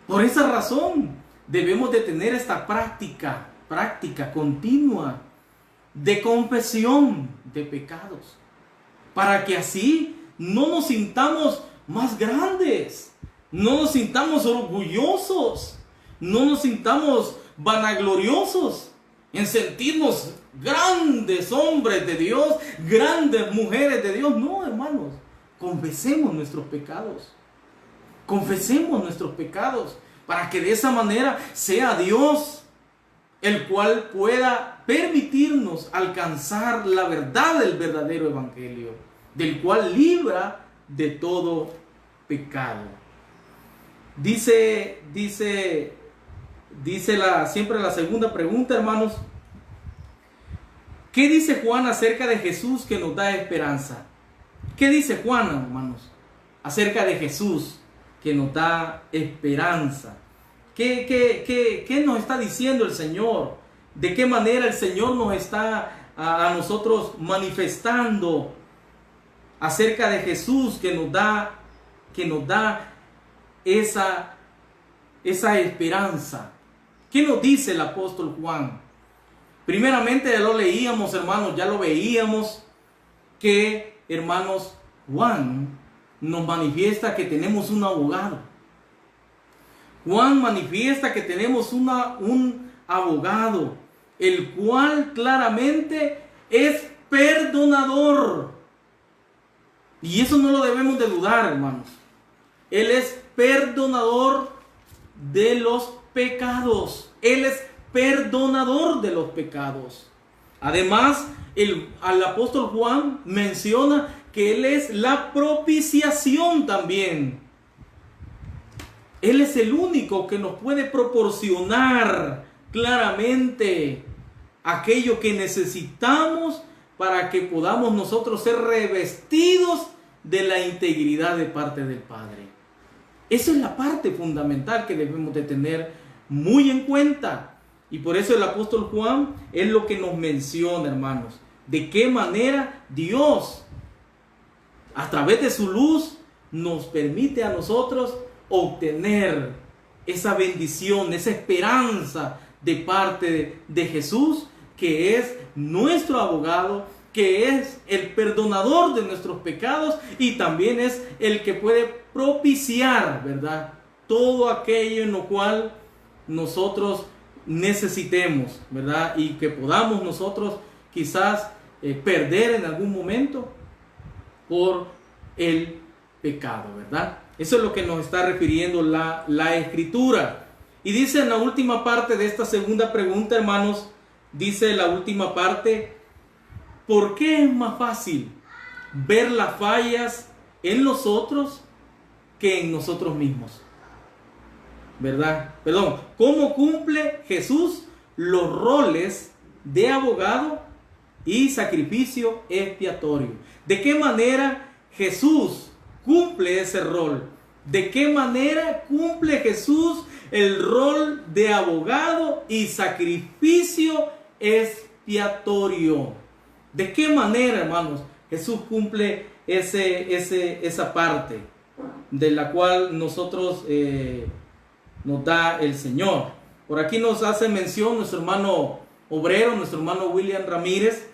Por esa razón debemos de tener esta práctica continua de confesión de pecados, para que así no nos sintamos más grandes, no nos sintamos orgullosos, no nos sintamos vanagloriosos en sentirnos grandes hombres de Dios, grandes mujeres de Dios. No, hermanos, confesemos nuestros pecados. Confesemos nuestros pecados para que de esa manera sea Dios el cual pueda permitirnos alcanzar la verdad del verdadero evangelio, del cual libra de todo pecado. Dice siempre la segunda pregunta, hermanos. ¿Qué dice Juan acerca de Jesús que nos da esperanza? ¿Qué dice Juan, hermanos, acerca de Jesús que nos da esperanza? ¿Qué nos está diciendo el Señor? ¿De qué manera el Señor nos está a nosotros manifestando acerca de Jesús que nos da esa esperanza? ¿Qué nos dice el apóstol Juan? Primeramente ya lo leíamos, hermanos, ya lo veíamos, que, hermanos, Juan nos manifiesta que tenemos un abogado. Juan manifiesta que tenemos un abogado, el cual claramente es perdonador. Y eso no lo debemos de dudar, hermanos. Él es perdonador de los pecados. Él es perdonador de los pecados. Además, al apóstol Juan menciona que Él es la propiciación también. Él es el único que nos puede proporcionar claramente aquello que necesitamos para que podamos nosotros ser revestidos de la integridad de parte del Padre. Esa es la parte fundamental que debemos de tener muy en cuenta. Y por eso el apóstol Juan es lo que nos menciona, hermanos. De qué manera Dios, a través de su luz, nos permite a nosotros obtener esa bendición, esa esperanza de parte de Jesús, que es nuestro abogado, que es el perdonador de nuestros pecados y también es el que puede propiciar, ¿verdad?, todo aquello en lo cual nosotros necesitemos, ¿verdad?, y que podamos nosotros quizás perder en algún momento por el pecado, ¿verdad? Eso es lo que nos está refiriendo la Escritura. Y dice en la última parte de esta segunda pregunta, hermanos, dice la última parte: ¿por qué es más fácil ver las fallas en los otros que en nosotros mismos? ¿Verdad? Perdón, ¿cómo cumple Jesús los roles de abogado y sacrificio expiatorio? ¿De qué manera Jesús cumple ese rol? ¿De qué manera cumple Jesús el rol de abogado y sacrificio expiatorio? ¿De qué manera, hermanos, Jesús cumple esa parte de la cual nosotros nos da el Señor? Por aquí nos hace mención nuestro hermano obrero, nuestro hermano William Ramírez,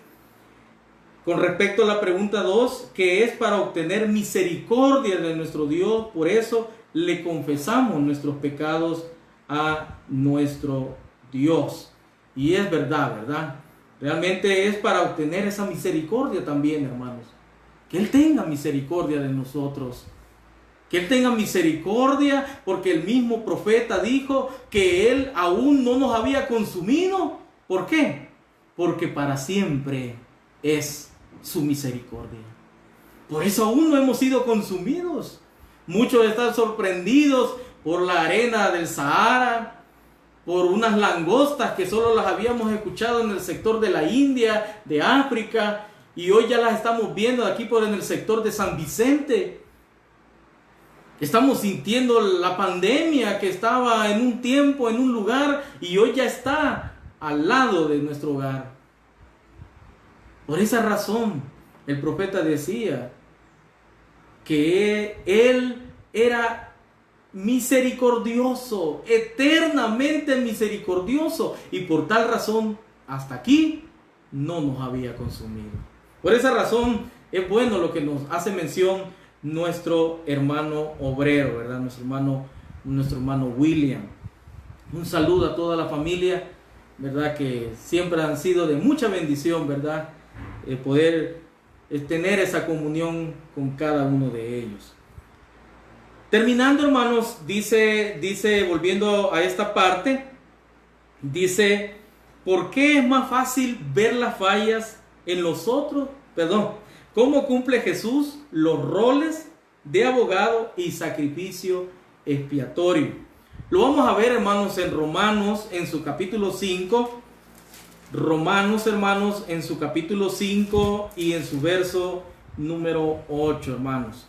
con respecto a la pregunta 2, que es para obtener misericordia de nuestro Dios. Por eso le confesamos nuestros pecados a nuestro Dios. Y es verdad, ¿verdad? Realmente es para obtener esa misericordia también, hermanos. Que Él tenga misericordia de nosotros. Que Él tenga misericordia, porque el mismo profeta dijo que Él aún no nos había consumido. ¿Por qué? Porque para siempre es su misericordia. Por eso aún no hemos sido consumidos. Muchos están sorprendidos por la arena del Sahara, por unas langostas que solo las habíamos escuchado en el sector de la India, de África, y hoy ya las estamos viendo aquí en el sector de San Vicente. Estamos sintiendo la pandemia que estaba en un tiempo, en un lugar, y hoy ya está al lado de nuestro hogar. Por esa razón, el profeta decía que Él era misericordioso, eternamente misericordioso, y por tal razón, hasta aquí no nos había consumido. Por esa razón, es bueno lo que nos hace mención nuestro hermano obrero, ¿verdad? Nuestro hermano William. Un saludo a toda la familia, ¿verdad? Que siempre han sido de mucha bendición, ¿verdad? Poder tener esa comunión con cada uno de ellos. Terminando, hermanos, dice, volviendo a esta parte, dice, ¿por qué es más fácil ver las fallas en los otros? ¿Cómo cumple Jesús los roles de abogado y sacrificio expiatorio? Lo vamos a ver, hermanos, en Romanos, en su capítulo 5. Romanos, hermanos, en su capítulo 5 y en su verso número 8, hermanos.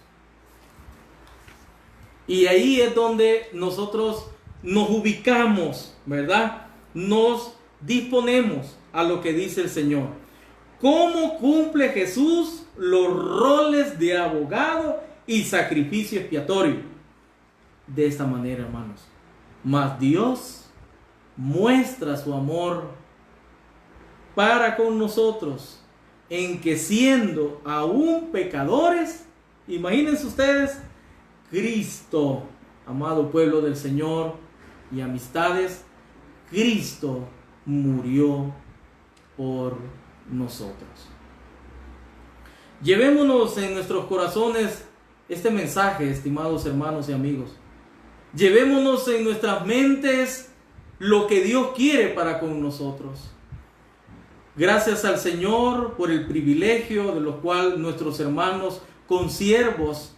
Y ahí es donde nosotros nos ubicamos, ¿verdad? Nos disponemos a lo que dice el Señor. ¿Cómo cumple Jesús los roles de abogado y sacrificio expiatorio? De esta manera, hermanos. Mas Dios muestra su amor para con nosotros, en que siendo aún pecadores, imagínense ustedes, Cristo, amado pueblo del Señor y amistades, Cristo murió por nosotros. Llevémonos en nuestros corazones este mensaje, estimados hermanos y amigos. Llevémonos en nuestras mentes lo que Dios quiere para con nosotros. Gracias al Señor por el privilegio de lo cual nuestros hermanos consiervos,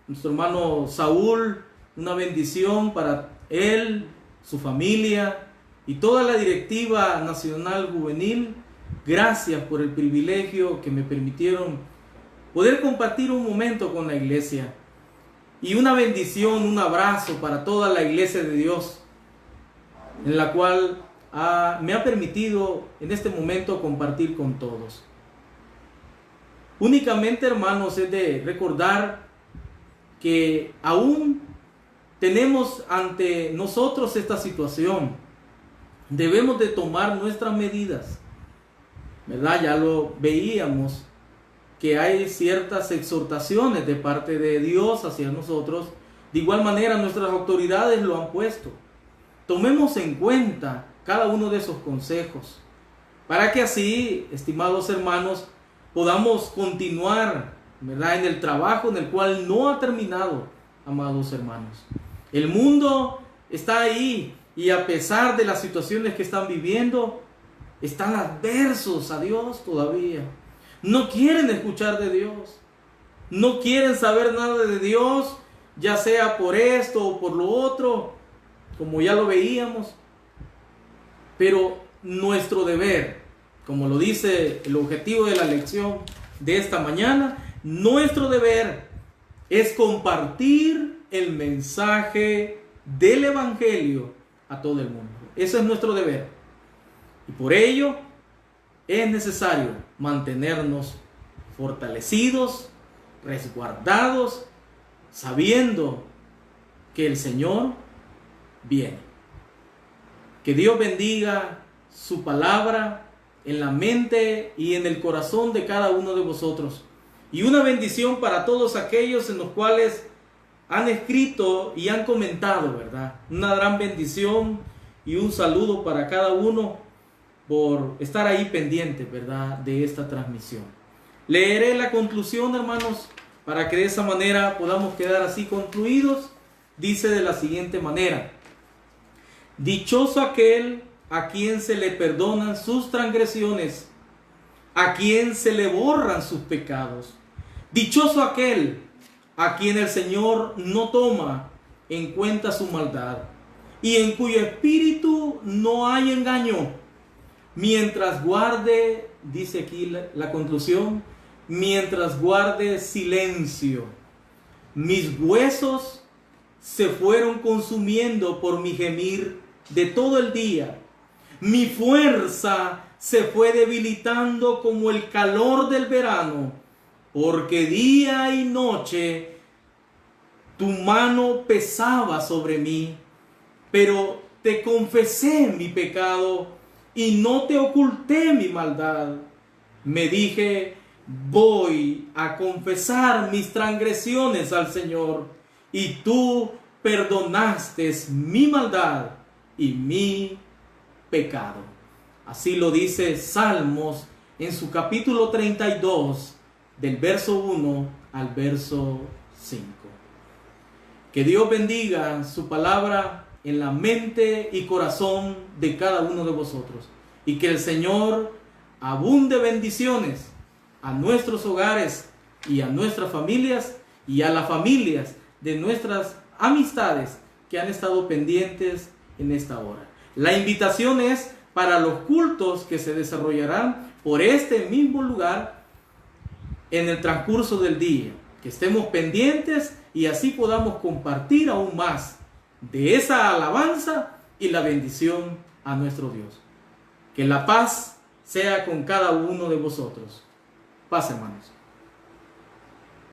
nuestro hermano Saúl, una bendición para él, su familia y toda la directiva nacional juvenil. Gracias por el privilegio que me permitieron poder compartir un momento con la iglesia. Y una bendición, un abrazo para toda la iglesia de Dios, en la cual me ha permitido en este momento compartir con todos. Únicamente, hermanos, es de recordar que aún tenemos ante nosotros esta situación. Debemos de tomar nuestras medidas, ¿verdad? Ya lo veíamos, que hay ciertas exhortaciones de parte de Dios hacia nosotros. De igual manera, nuestras autoridades lo han puesto. Tomemos en cuenta cada uno de esos consejos, para que así, estimados hermanos, podamos continuar, ¿verdad?, en el trabajo en el cual no ha terminado, amados hermanos. El mundo está ahí, y a pesar de las situaciones que están viviendo, están adversos a Dios todavía. No quieren escuchar de Dios, no quieren saber nada de Dios, ya sea por esto o por lo otro, como ya lo veíamos. Pero nuestro deber, como lo dice el objetivo de la lección de esta mañana, nuestro deber es compartir el mensaje del Evangelio a todo el mundo. Ese es nuestro deber. Y por ello es necesario mantenernos fortalecidos, resguardados, sabiendo que el Señor viene. Que Dios bendiga su palabra en la mente y en el corazón de cada uno de vosotros. Y una bendición para todos aquellos en los cuales han escrito y han comentado, ¿verdad? Una gran bendición y un saludo para cada uno por estar ahí pendiente, ¿verdad?, de esta transmisión. Leeré la conclusión, hermanos, para que de esa manera podamos quedar así concluidos. Dice de la siguiente manera: dichoso aquel a quien se le perdonan sus transgresiones, a quien se le borran sus pecados. Dichoso aquel a quien el Señor no toma en cuenta su maldad y en cuyo espíritu no hay engaño. Mientras guarde, dice aquí la conclusión, mientras guarde silencio, mis huesos se fueron consumiendo por mi gemir de todo el día. Mi fuerza se fue debilitando como el calor del verano, porque día y noche tu mano pesaba sobre mí. Pero te confesé mi pecado y no te oculté mi maldad. Me dije, voy a confesar mis transgresiones al Señor, y tú perdonaste mi maldad y mi pecado. Así lo dice Salmos en su capítulo 32, del verso 1 al verso 5. Que Dios bendiga su palabra en la mente y corazón de cada uno de vosotros, y que el Señor abunde bendiciones a nuestros hogares y a nuestras familias y a las familias de nuestras amistades que han estado pendientes en esta hora. La invitación es para los cultos que se desarrollarán por este mismo lugar en el transcurso del día. Que estemos pendientes y así podamos compartir aún más de esa alabanza y la bendición a nuestro Dios. Que la paz sea con cada uno de vosotros. Paz, hermanos.